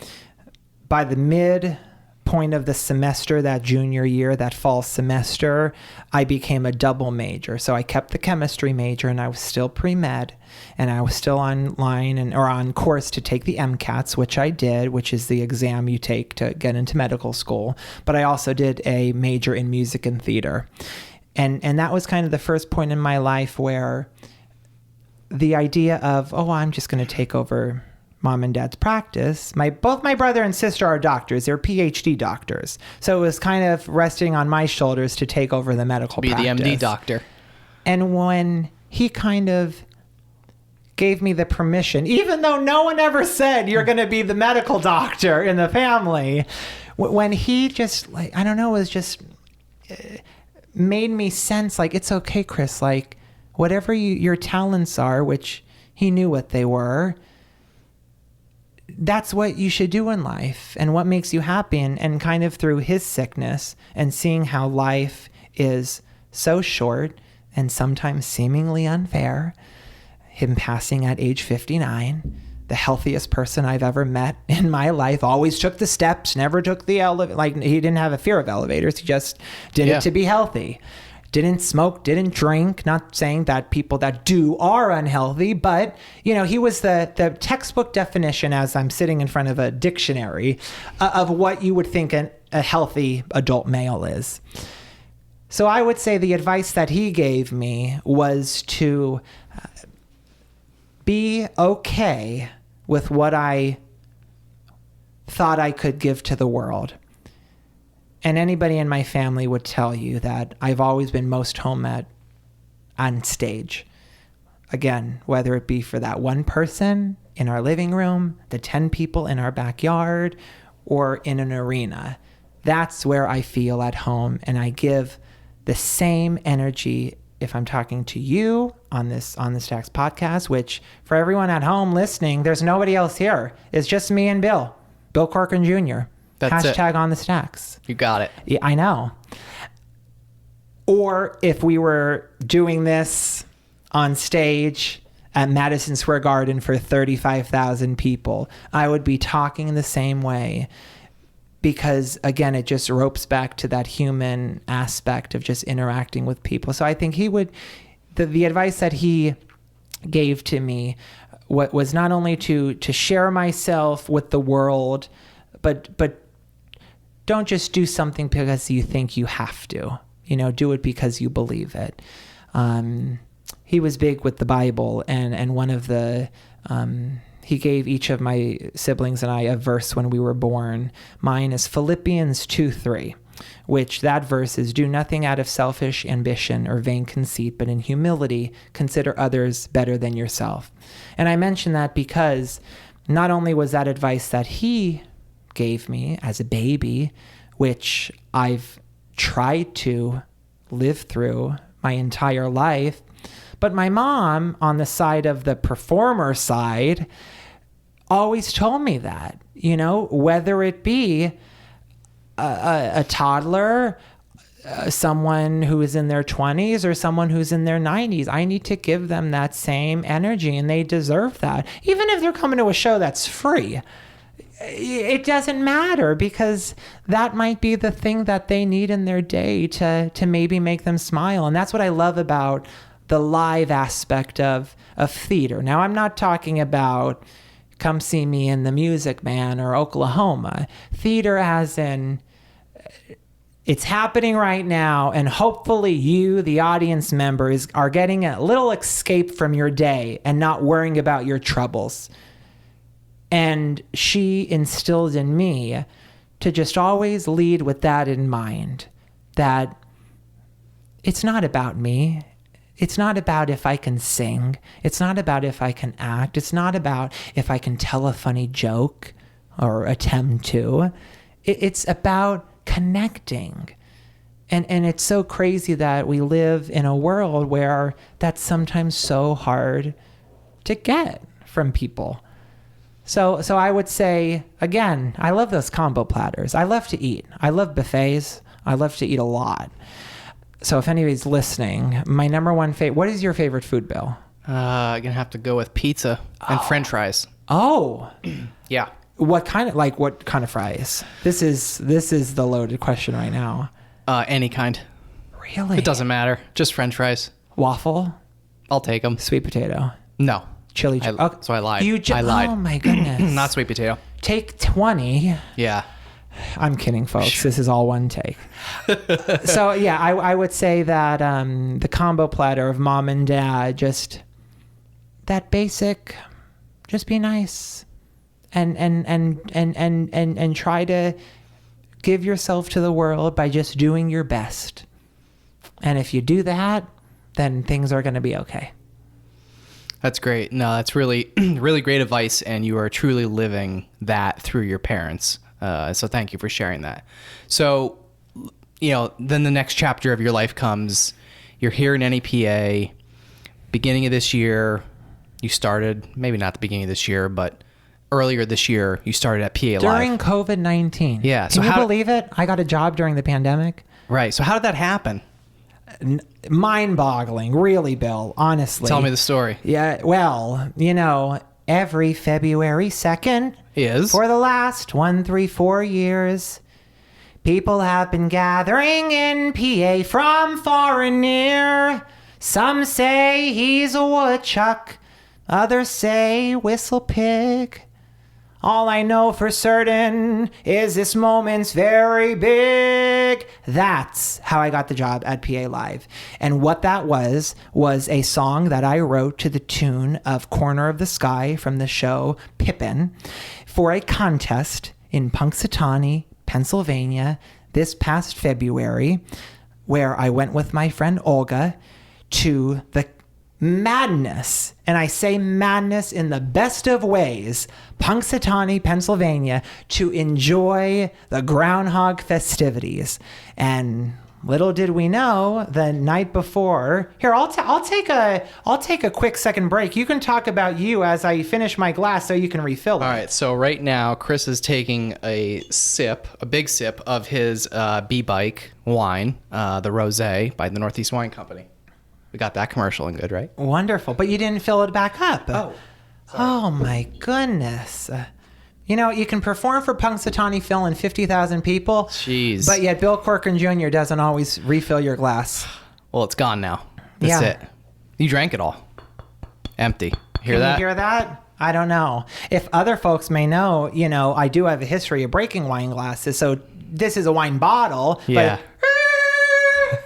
[SPEAKER 2] By the mid point of the semester, that junior year, that fall semester, I became a double major. So I kept the chemistry major, and I was still pre-med, and I was still online or on course to take the MCATs, which I did, which is the exam you take to get into medical school. But I also did a major in music and theater. And that was kind of the first point in my life where the idea of, I'm just going to take over Mom and Dad's practice. Both my brother and sister are doctors. They're PhD doctors. So it was kind of resting on my shoulders to take over the medical practice.
[SPEAKER 1] Be the MD doctor. And
[SPEAKER 2] when he kind of gave me the permission, even though no one ever said you're going to be the medical doctor in the family, when he just, I don't know, was just made me sense, it's okay, Chris, whatever your talents are, which he knew what they were, that's what you should do in life and what makes you happy. And kind of through his sickness and seeing how life is so short and sometimes seemingly unfair, him passing at age 59, the healthiest person I've ever met in my life, always took the steps, never took the elevator. He didn't have a fear of elevators. He just did it to be healthy. Didn't smoke, didn't drink. Not saying that people that do are unhealthy, but he was the textbook definition, as I'm sitting in front of a dictionary, of what you would think a healthy adult male is. So I would say the advice that he gave me was to be okay with what I thought I could give to the world. And anybody in my family would tell you that I've always been most home on stage. Again, whether it be for that one person in our living room, the 10 people in our backyard, or in an arena. That's where I feel at home, and I give the same energy if I'm talking to you on the Stacks podcast, which for everyone at home listening, there's nobody else here. It's just me and Bill Corcoran Jr.
[SPEAKER 1] That's
[SPEAKER 2] Hashtag
[SPEAKER 1] it.
[SPEAKER 2] On the Stacks.
[SPEAKER 1] You got it.
[SPEAKER 2] Yeah, I know. Or if we were doing this on stage at Madison Square Garden for 35,000 people, I would be talking in the same way, because again, it just ropes back to that human aspect of just interacting with people. So I think the advice that he gave to me was not only to share myself with the world, but don't just do something because you think you have to, do it because you believe it. He was big with the Bible, and one of the, he gave each of my siblings and I a verse when we were born. Mine is Philippians 2:3, which that verse is, do nothing out of selfish ambition or vain conceit, but in humility, consider others better than yourself. And I mention that because not only was that advice that he gave me as a baby, which I've tried to live through my entire life, but my mom, on the side of the performer side, always told me that, whether it be a toddler, someone who is in their 20s or someone who's in their 90s, I need to give them that same energy, and they deserve that. Even if they're coming to a show that's free, it doesn't matter, because that might be the thing that they need in their day to maybe make them smile. And that's what I love about the live aspect of theater. Now, I'm not talking about come see me in the Music Man or Oklahoma. Theater as in, it's happening right now, and hopefully you, the audience members, are getting a little escape from your day and not worrying about your troubles. And she instilled in me to just always lead with that in mind, that it's not about me. It's not about if I can sing. It's not about if I can act. It's not about if I can tell a funny joke or attempt to. It's about connecting. And it's so crazy that we live in a world where that's sometimes so hard to get from people. So I would say, again, I love those combo platters. I love to eat. I love buffets. I love to eat a lot. So if anybody's listening, my number one favorite, what is your favorite food, Bill?
[SPEAKER 1] I'm going to have to go with pizza and French fries.
[SPEAKER 2] Oh.
[SPEAKER 1] Yeah.
[SPEAKER 2] What kind of fries? This is the loaded question right now.
[SPEAKER 1] Any kind.
[SPEAKER 2] Really?
[SPEAKER 1] It doesn't matter. Just French fries.
[SPEAKER 2] Waffle?
[SPEAKER 1] I'll take them.
[SPEAKER 2] Sweet potato?
[SPEAKER 1] No.
[SPEAKER 2] Chili.
[SPEAKER 1] So I lied. I lied.
[SPEAKER 2] Oh my goodness.
[SPEAKER 1] Not sweet potato.
[SPEAKER 2] Take 20.
[SPEAKER 1] Yeah.
[SPEAKER 2] I'm kidding, folks. This is all one take. So yeah, I would say that the combo platter of mom and dad, just that basic, just be nice, and try to give yourself to the world by just doing your best. And if you do that, then things are going to be okay.
[SPEAKER 1] That's great. No, that's really, really great advice, and you are truly living that through your parents. So thank you for sharing that. So, then the next chapter of your life comes. You're here in NEPA. Beginning of this year, you started, maybe not the beginning of this year, but earlier this year, you started at PA Live.
[SPEAKER 2] During COVID-19.
[SPEAKER 1] Yeah.
[SPEAKER 2] Can you believe it? I got a job during the pandemic.
[SPEAKER 1] Right. So how did that happen?
[SPEAKER 2] Mind-boggling, really, Bill, honestly.
[SPEAKER 1] Tell me the story.
[SPEAKER 2] Yeah, well, every February 2nd
[SPEAKER 1] is
[SPEAKER 2] for the last 4 years, people have been gathering in PA from far and near. Some say he's a woodchuck, others say whistle pig. All I know for certain is this moment's very big. That's how I got the job at PA Live. And what that was a song that I wrote to the tune of Corner of the Sky from the show Pippin for a contest in Punxsutawney, Pennsylvania this past February, where I went with my friend Olga to the madness, and I say madness in the best of ways, Punxsutawney, Pennsylvania, to enjoy the Groundhog festivities. And little did we know, the night before, here, I'll take a quick second break. You can talk about you as I finish my glass so you can refill it.
[SPEAKER 1] All right, so right now Chris is taking a big sip of his B-Bike wine, the Rosé by the Northeast Wine Company. We got that commercial in good, right?
[SPEAKER 2] Wonderful. But you didn't fill it back up.
[SPEAKER 1] Oh.
[SPEAKER 2] Oh, my goodness. You can perform for Punxsutawney Phil and 50,000 people.
[SPEAKER 1] Jeez.
[SPEAKER 2] But yet Bill Corcoran Jr. doesn't always refill your glass.
[SPEAKER 1] Well, it's gone now. That's it. You drank it all. Empty. Hear that?
[SPEAKER 2] Can you hear that? I don't know. If other folks may know, I do have a history of breaking wine glasses. So this is a wine bottle.
[SPEAKER 1] Yeah.
[SPEAKER 2] But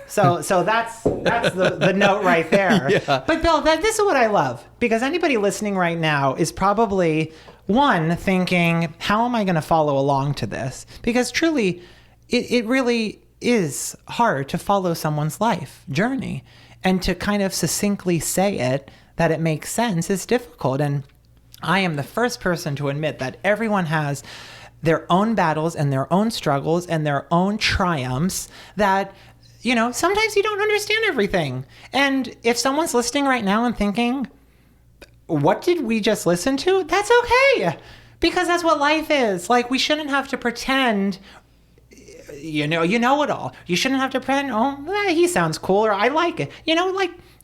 [SPEAKER 2] So that's the note right there.
[SPEAKER 1] Yeah.
[SPEAKER 2] But Bill, this is what I love, because anybody listening right now is probably thinking, how am I going to follow along to this? Because truly, it really is hard to follow someone's life journey, and to kind of succinctly say it that it makes sense is difficult. And I am the first person to admit that everyone has their own battles and their own struggles and their own triumphs that sometimes you don't understand everything. And if someone's listening right now and thinking, what did we just listen to? That's okay. Because that's what life is. Like, we shouldn't have to pretend, you know it all. You shouldn't have to pretend, he sounds cool, or I like it.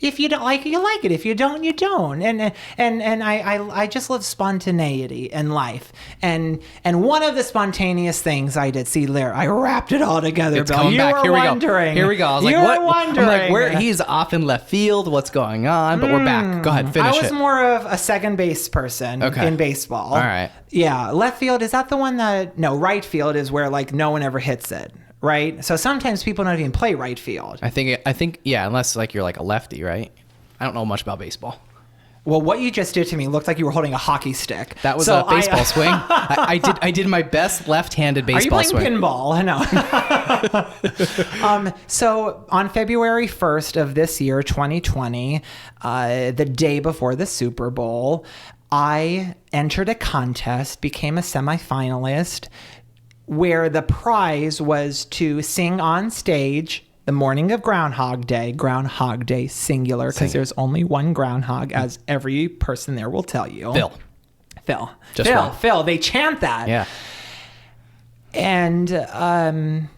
[SPEAKER 2] If you don't like it, you like it. If you don't, you don't. And I just love spontaneity in life. And one of the spontaneous things I did, see there, I wrapped it all together,
[SPEAKER 1] It's
[SPEAKER 2] Bill.
[SPEAKER 1] coming back. Here we go. Here we go. I was like, what?
[SPEAKER 2] Wondering.
[SPEAKER 1] I'm like, where? He's off in left field. What's going on? But we're back. Go ahead, finish it.
[SPEAKER 2] I was more of a second base person in baseball.
[SPEAKER 1] All right.
[SPEAKER 2] Yeah. Left field, is that the one that... No, right field is where, no one ever hits it. Right? So sometimes people don't even play right field.
[SPEAKER 1] I think, yeah, unless you're a lefty, right? I don't know much about baseball.
[SPEAKER 2] Well, what you just did to me looked like you were holding a hockey stick.
[SPEAKER 1] That was a baseball swing. I did my best left-handed baseball swing.
[SPEAKER 2] Are you playing pinball? I know. So on February 1st of this year, 2020, the day before the Super Bowl, I entered a contest, became a semifinalist, where the prize was to sing on stage the morning of Groundhog Day singular, because there's only one groundhog, as every person there will tell you. Phil. Phil. They chant that.
[SPEAKER 1] Yeah.
[SPEAKER 2] And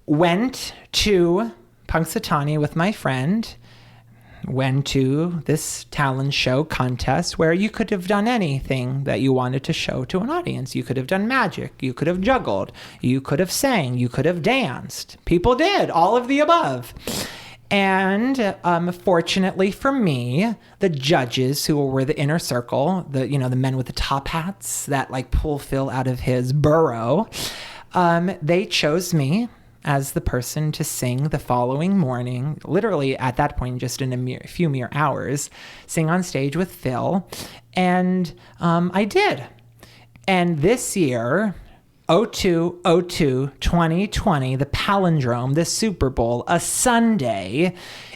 [SPEAKER 2] went to Punxsutawney with my friend. went to this talent show contest where you could have done anything that you wanted to show to an audience. You could have done magic. You could have juggled. You could have sang. You could have danced. People did all of the above. And fortunately for me, the judges who were the inner circle, the men with the top hats that like pull Phil out of his burrow, they chose me as the person to sing the following morning, literally at that point, just in a few mere hours, sing on stage with Phil. And I did. And this year, 2020, the palindrome, the Super Bowl, a Sunday,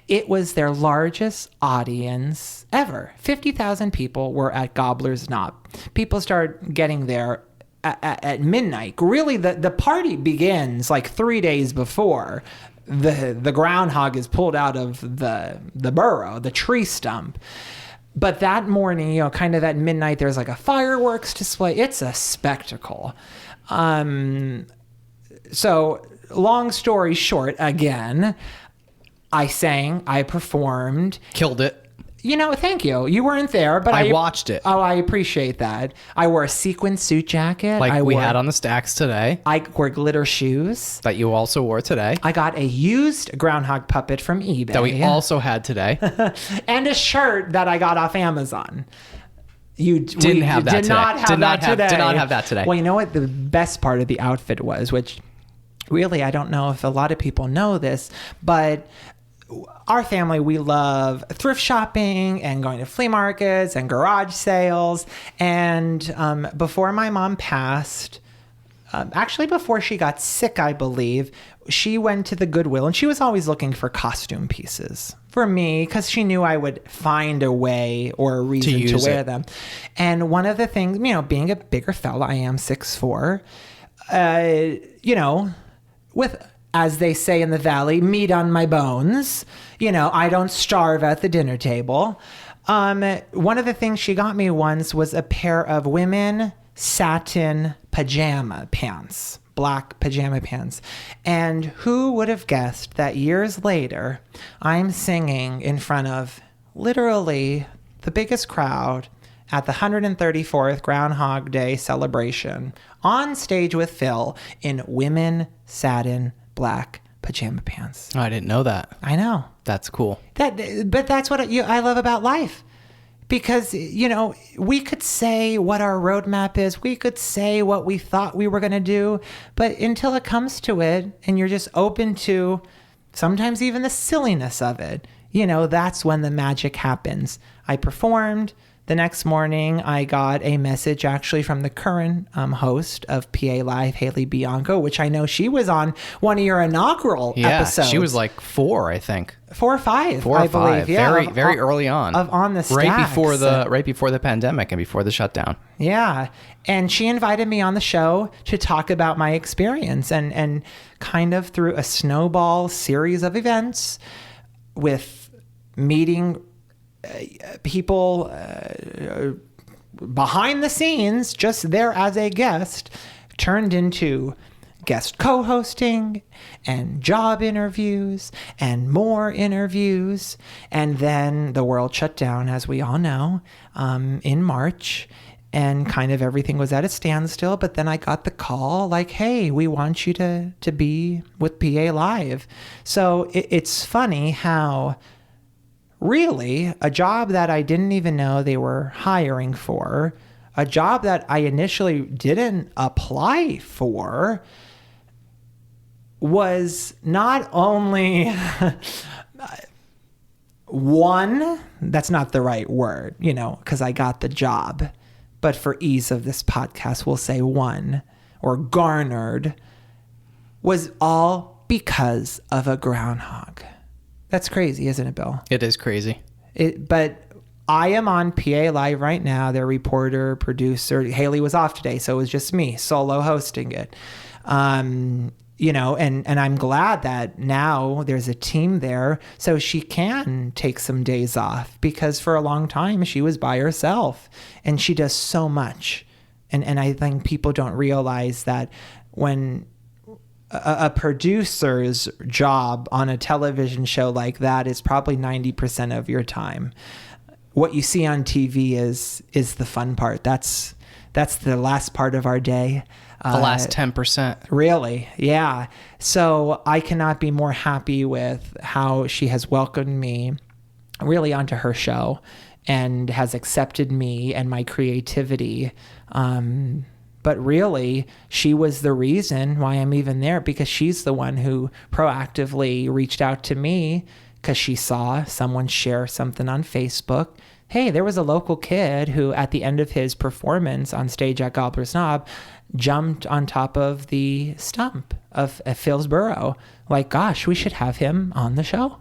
[SPEAKER 2] it was their largest audience ever. 50,000 people were at Gobbler's Knob. People started getting there at midnight. Really, the party begins like 3 days before the groundhog is pulled out of the burrow, the tree stump. But that morning, kind of at midnight, there's like a fireworks display. It's a spectacle. So long story short, again, I sang, I performed.
[SPEAKER 1] Killed it.
[SPEAKER 2] Thank you. You weren't there, but
[SPEAKER 1] I watched it.
[SPEAKER 2] Oh, I appreciate that. I wore a sequin suit jacket.
[SPEAKER 1] We had on the stacks today.
[SPEAKER 2] I wore glitter shoes.
[SPEAKER 1] That you also wore today.
[SPEAKER 2] I got a used groundhog puppet from eBay.
[SPEAKER 1] That we also had today.
[SPEAKER 2] And a shirt that I got off Amazon.
[SPEAKER 1] Did not have that today.
[SPEAKER 2] Well, you know what the best part of the outfit was, which really I don't know if a lot of people know this, but our family, we love thrift shopping and going to flea markets and garage sales. And before my mom passed, actually before she got sick, I believe, she went to the Goodwill and she was always looking for costume pieces for me because she knew I would find a way or a reason to wear them. And one of the things, being a bigger fella, I am 6'4", with, as they say in the Valley, meat on my bones. I don't starve at the dinner table. One of the things she got me once was a pair of women satin pajama pants, black pajama pants. And who would have guessed that years later, I'm singing in front of literally the biggest crowd at the 134th Groundhog Day celebration on stage with Phil in women satin black pajama pants.
[SPEAKER 1] Oh, I didn't know that.
[SPEAKER 2] I know.
[SPEAKER 1] That's cool.
[SPEAKER 2] But that's what I love about life. Because, we could say what our roadmap is. We could say what we thought we were going to do. But until it comes to it, and you're just open to sometimes even the silliness of it, that's when the magic happens. I performed. The next morning, I got a message actually from the current host of PA Live, Haley Bianco, which I know she was on one of your inaugural episodes.
[SPEAKER 1] She was like 4, I think.
[SPEAKER 2] 4 or 5,
[SPEAKER 1] I believe.
[SPEAKER 2] Yeah,
[SPEAKER 1] very early on.
[SPEAKER 2] On the stacks.
[SPEAKER 1] Right before the pandemic and before the shutdown.
[SPEAKER 2] Yeah. And she invited me on the show to talk about my experience and kind of through a snowball series of events with meeting people behind the scenes, just there as a guest, turned into guest co-hosting and job interviews and more interviews. And then the world shut down, as we all know, in March, and kind of everything was at a standstill. But then I got the call like, hey, we want you to be with PA Live. So it's funny how really, a job that I didn't even know they were hiring for, a job that I initially didn't apply for, was not only one, that's not the right word, because I got the job, but for ease of this podcast, we'll say won or garnered, was all because of a groundhog. That's crazy, isn't it, Bill?
[SPEAKER 1] It is crazy.
[SPEAKER 2] But I am on PA Live right now. Their reporter, producer, Haley was off today, so it was just me solo hosting it. And I'm glad that now there's a team there so she can take some days off, because for a long time she was by herself and she does so much. And I think people don't realize that when a producer's job on a television show like that is probably 90% of your time. What you see on TV is the fun part. That's the last part of our day.
[SPEAKER 1] The last 10%.
[SPEAKER 2] Really, yeah. So I cannot be more happy with how she has welcomed me really onto her show and has accepted me and my creativity. But really, she was the reason why I'm even there, because she's the one who proactively reached out to me because she saw someone share something on Facebook. Hey, there was a local kid who at the end of his performance on stage at Gobbler's Knob jumped on top of the stump of Phil's burrow. Like, gosh, we should have him on the show.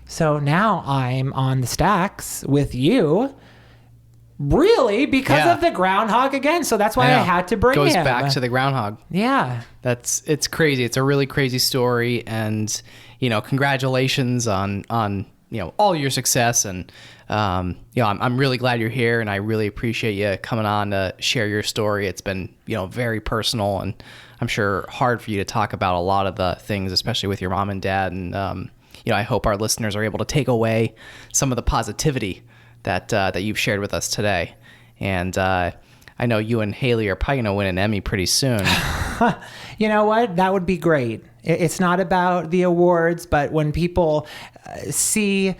[SPEAKER 2] So now I'm on the stacks with you, really, because of the Groundhog again. So that's why I had to bring him.
[SPEAKER 1] Goes back to the Groundhog.
[SPEAKER 2] Yeah.
[SPEAKER 1] It's crazy. It's a really crazy story. And, congratulations on all your success. And, I'm really glad you're here, and I really appreciate you coming on to share your story. It's been, very personal, and I'm sure hard for you to talk about a lot of the things, especially with your mom and dad. And, I hope our listeners are able to take away some of the positivity that you've shared with us today. And I know you and Haley are probably going to win an Emmy pretty soon.
[SPEAKER 2] You know what? That would be great. It's not about the awards, but when people see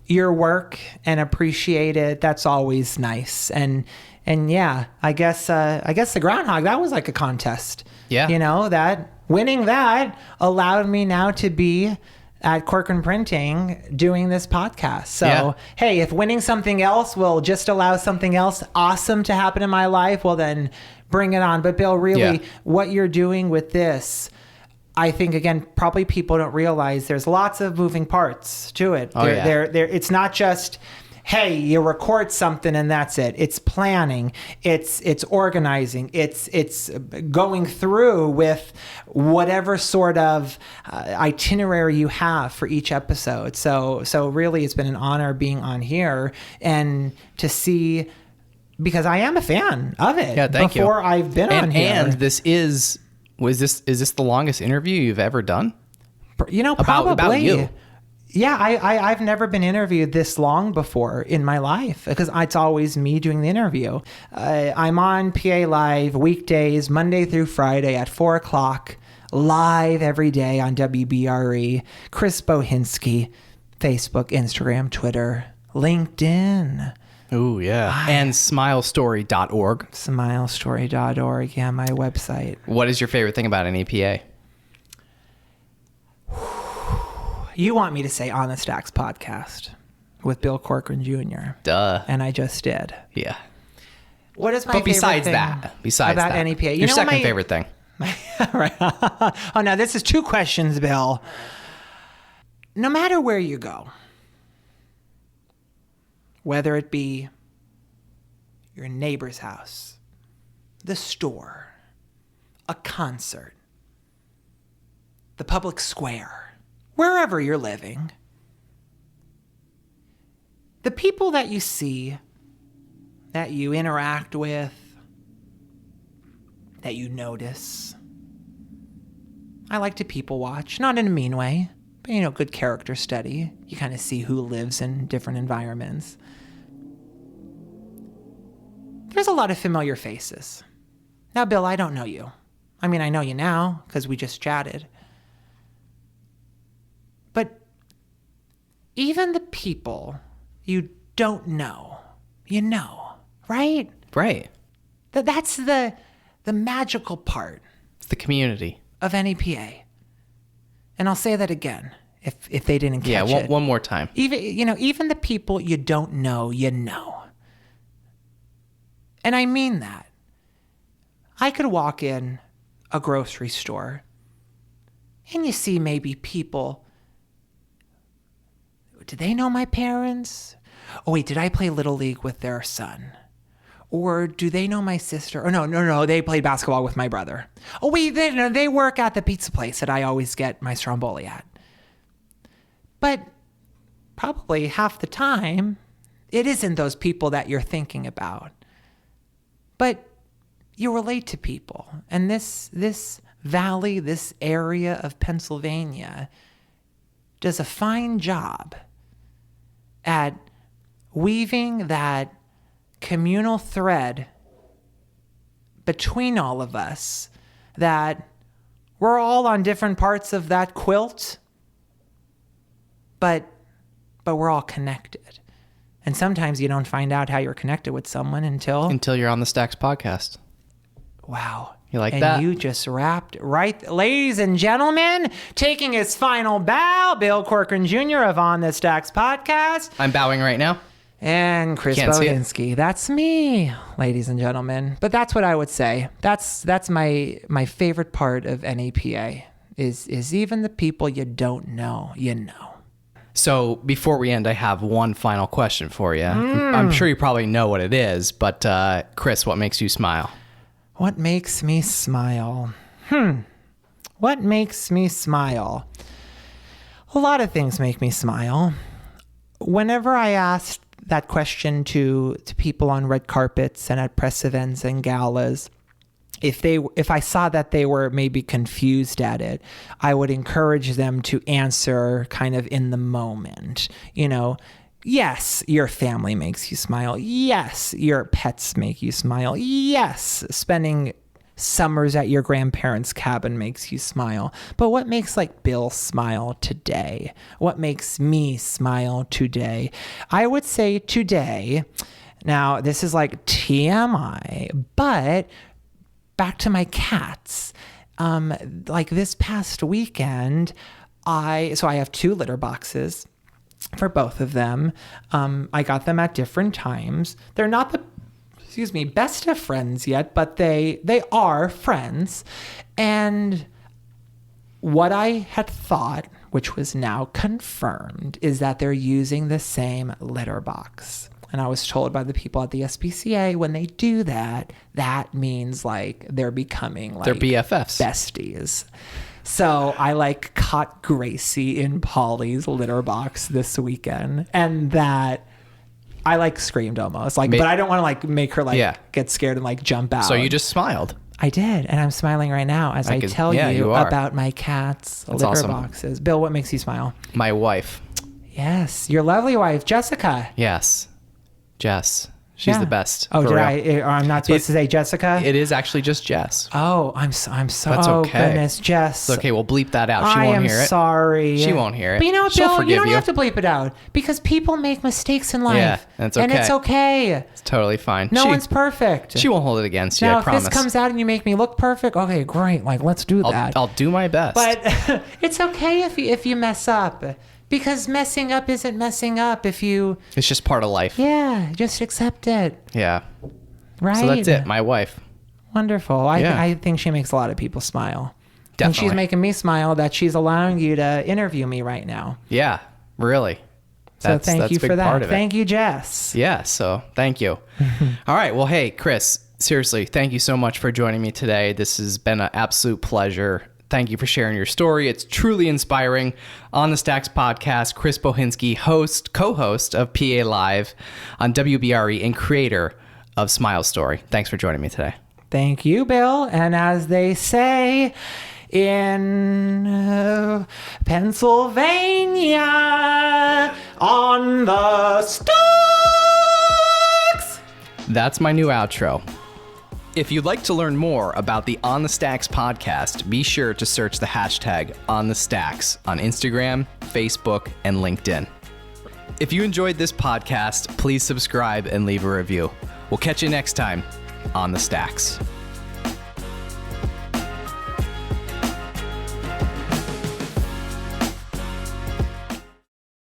[SPEAKER 2] your work and appreciate it, that's always nice. And yeah, I guess the Groundhog, that was like a contest.
[SPEAKER 1] Yeah.
[SPEAKER 2] That winning that allowed me now to be at Corcoran Printing doing this podcast. So, Hey, if winning something else will just allow something else awesome to happen in my life, well then bring it on. But Bill, really, what you're doing with this, I think, again, probably people don't realize there's lots of moving parts to it. It's not just, hey, you record something and that's it. It's planning. It's organizing. It's going through with whatever sort of itinerary you have for each episode. So really, it's been an honor being on here and to see, because I am a fan of it.
[SPEAKER 1] Yeah, thank you.
[SPEAKER 2] Before I've been on here.
[SPEAKER 1] And is this the longest interview you've ever done?
[SPEAKER 2] Probably.
[SPEAKER 1] About you.
[SPEAKER 2] Yeah, I've never been interviewed this long before in my life, because it's always me doing the interview. I'm on PA Live weekdays, Monday through Friday at 4 o'clock, live every day on WBRE. Chris Bohinski, Facebook, Instagram, Twitter, LinkedIn.
[SPEAKER 1] Ooh, yeah. And SmileStory.org.
[SPEAKER 2] SmileStory.org, yeah, my website.
[SPEAKER 1] What is your favorite thing about an EPA?
[SPEAKER 2] You want me to say On the Stacks podcast with Bill Corcoran Jr.
[SPEAKER 1] Duh.
[SPEAKER 2] And I just did.
[SPEAKER 1] Yeah.
[SPEAKER 2] What is my favorite thing about NEPA?
[SPEAKER 1] Your second favorite thing.
[SPEAKER 2] Right. Oh, now this is two questions, Bill. No matter where you go, whether it be your neighbor's house, the store, a concert, the public square, wherever you're living, the people that you see, that you interact with, that you notice. I like to people watch, not in a mean way, but good character study. You kind of see who lives in different environments. There's a lot of familiar faces. Now, Bill, I don't know you. I mean, I know you now because we just chatted. But even the people you don't know, right?
[SPEAKER 1] Right.
[SPEAKER 2] That's the magical part.
[SPEAKER 1] It's the community
[SPEAKER 2] of NEPA. And I'll say that again, if they didn't catch it.
[SPEAKER 1] Yeah, one more time.
[SPEAKER 2] Even the people you don't know, And I mean that. I could walk in a grocery store and you see maybe people. Did they know my parents? Oh, wait, did I play Little League with their son? Or do they know my sister? Or no, they played basketball with my brother. Oh, wait, they work at the pizza place that I always get my stromboli at. But probably half the time, it isn't those people that you're thinking about. But you relate to people. And this valley, this area of Pennsylvania, does a fine job at weaving that communal thread between all of us, that we're all on different parts of that quilt, but we're all connected. And sometimes you don't find out how you're connected with someone until
[SPEAKER 1] you're on the Stacks podcast.
[SPEAKER 2] Wow.
[SPEAKER 1] You like
[SPEAKER 2] and
[SPEAKER 1] that?
[SPEAKER 2] You just wrapped right. Ladies and gentlemen, taking his final bow, Bill Corcoran Jr. of On the Stacks podcast.
[SPEAKER 1] I'm bowing right now.
[SPEAKER 2] And Chris Bohinski. That's me, ladies and gentlemen. But that's what I would say. That's my favorite part of NEPA is even the people you don't know, you know.
[SPEAKER 1] So before we end, I have one final question for you. I'm sure you probably know what it is, but Chris, what makes you smile?
[SPEAKER 2] What makes me smile? What makes me smile? A lot of things make me smile. Whenever I asked that question to people on red carpets and at press events and galas, if I saw that they were maybe confused at it, I would encourage them to answer kind of in the moment. Yes, your family makes you smile. Yes, your pets make you smile. Yes, spending summers at your grandparents' cabin makes you smile. But what makes Bill smile today? What makes me smile today? I would say today, now this is TMI, but back to my cats. This past weekend, I have 2 litter boxes for both of them. I got them at different times. They're not the best of friends yet, but they are friends. And what I had thought, which was now confirmed, is that they're using the same litter box. And I was told by the people at the SPCA, when they do that, that means they're becoming
[SPEAKER 1] they're BFFs,
[SPEAKER 2] besties. So I caught Gracie in Polly's litter box this weekend, and that I screamed almost but I don't want to make her get scared and jump out.
[SPEAKER 1] So you just smiled.
[SPEAKER 2] I did, and I'm smiling right now as I tell you about my cat's litter boxes. Bill, what makes you smile?
[SPEAKER 1] My wife.
[SPEAKER 2] Yes, your lovely wife, Jessica.
[SPEAKER 1] Yes, Jess. She's the best.
[SPEAKER 2] Oh, I'm not supposed to say Jessica?
[SPEAKER 1] It is actually just Jess.
[SPEAKER 2] Oh, I'm so.
[SPEAKER 1] That's okay.
[SPEAKER 2] Goodness, Jess.
[SPEAKER 1] It's okay. We'll bleep that out. She won't hear it.
[SPEAKER 2] I am sorry.
[SPEAKER 1] She won't hear it.
[SPEAKER 2] But you know what,
[SPEAKER 1] She'll
[SPEAKER 2] Bill?
[SPEAKER 1] forgive
[SPEAKER 2] You don't have to bleep it out because people make mistakes in life.
[SPEAKER 1] Yeah, that's okay.
[SPEAKER 2] And it's okay.
[SPEAKER 1] It's totally fine.
[SPEAKER 2] No one's perfect.
[SPEAKER 1] She won't hold it against you, I promise.
[SPEAKER 2] Now, if this comes out and you make me look perfect, okay, great. Let's do that.
[SPEAKER 1] I'll do my best.
[SPEAKER 2] But it's okay if you mess up. Because messing up isn't messing up if you...
[SPEAKER 1] It's just part of life.
[SPEAKER 2] Yeah, just accept it.
[SPEAKER 1] Yeah.
[SPEAKER 2] Right?
[SPEAKER 1] So that's it, my wife.
[SPEAKER 2] Wonderful. I think she makes a lot of people smile.
[SPEAKER 1] Definitely.
[SPEAKER 2] And she's making me smile that she's allowing you to interview me right now.
[SPEAKER 1] Yeah, really.
[SPEAKER 2] So thank you for that. Thank you, Jess.
[SPEAKER 1] Yeah, so thank you. All right, well, hey, Chris, seriously, thank you so much for joining me today. This has been an absolute pleasure. Thank you for sharing your story. It's truly inspiring. On the Stacks podcast, Chris Bohinski, co-host of PA Live on WBRE and creator of SmileStory. Thanks for joining me today.
[SPEAKER 2] Thank you, Bill. And as they say in Pennsylvania, on the Stacks.
[SPEAKER 1] That's my new outro. If you'd like to learn more about the On the Stacks podcast, be sure to search the hashtag #OnTheStacks on Instagram, Facebook, and LinkedIn. If you enjoyed this podcast, please subscribe and leave a review. We'll catch you next time on The Stacks.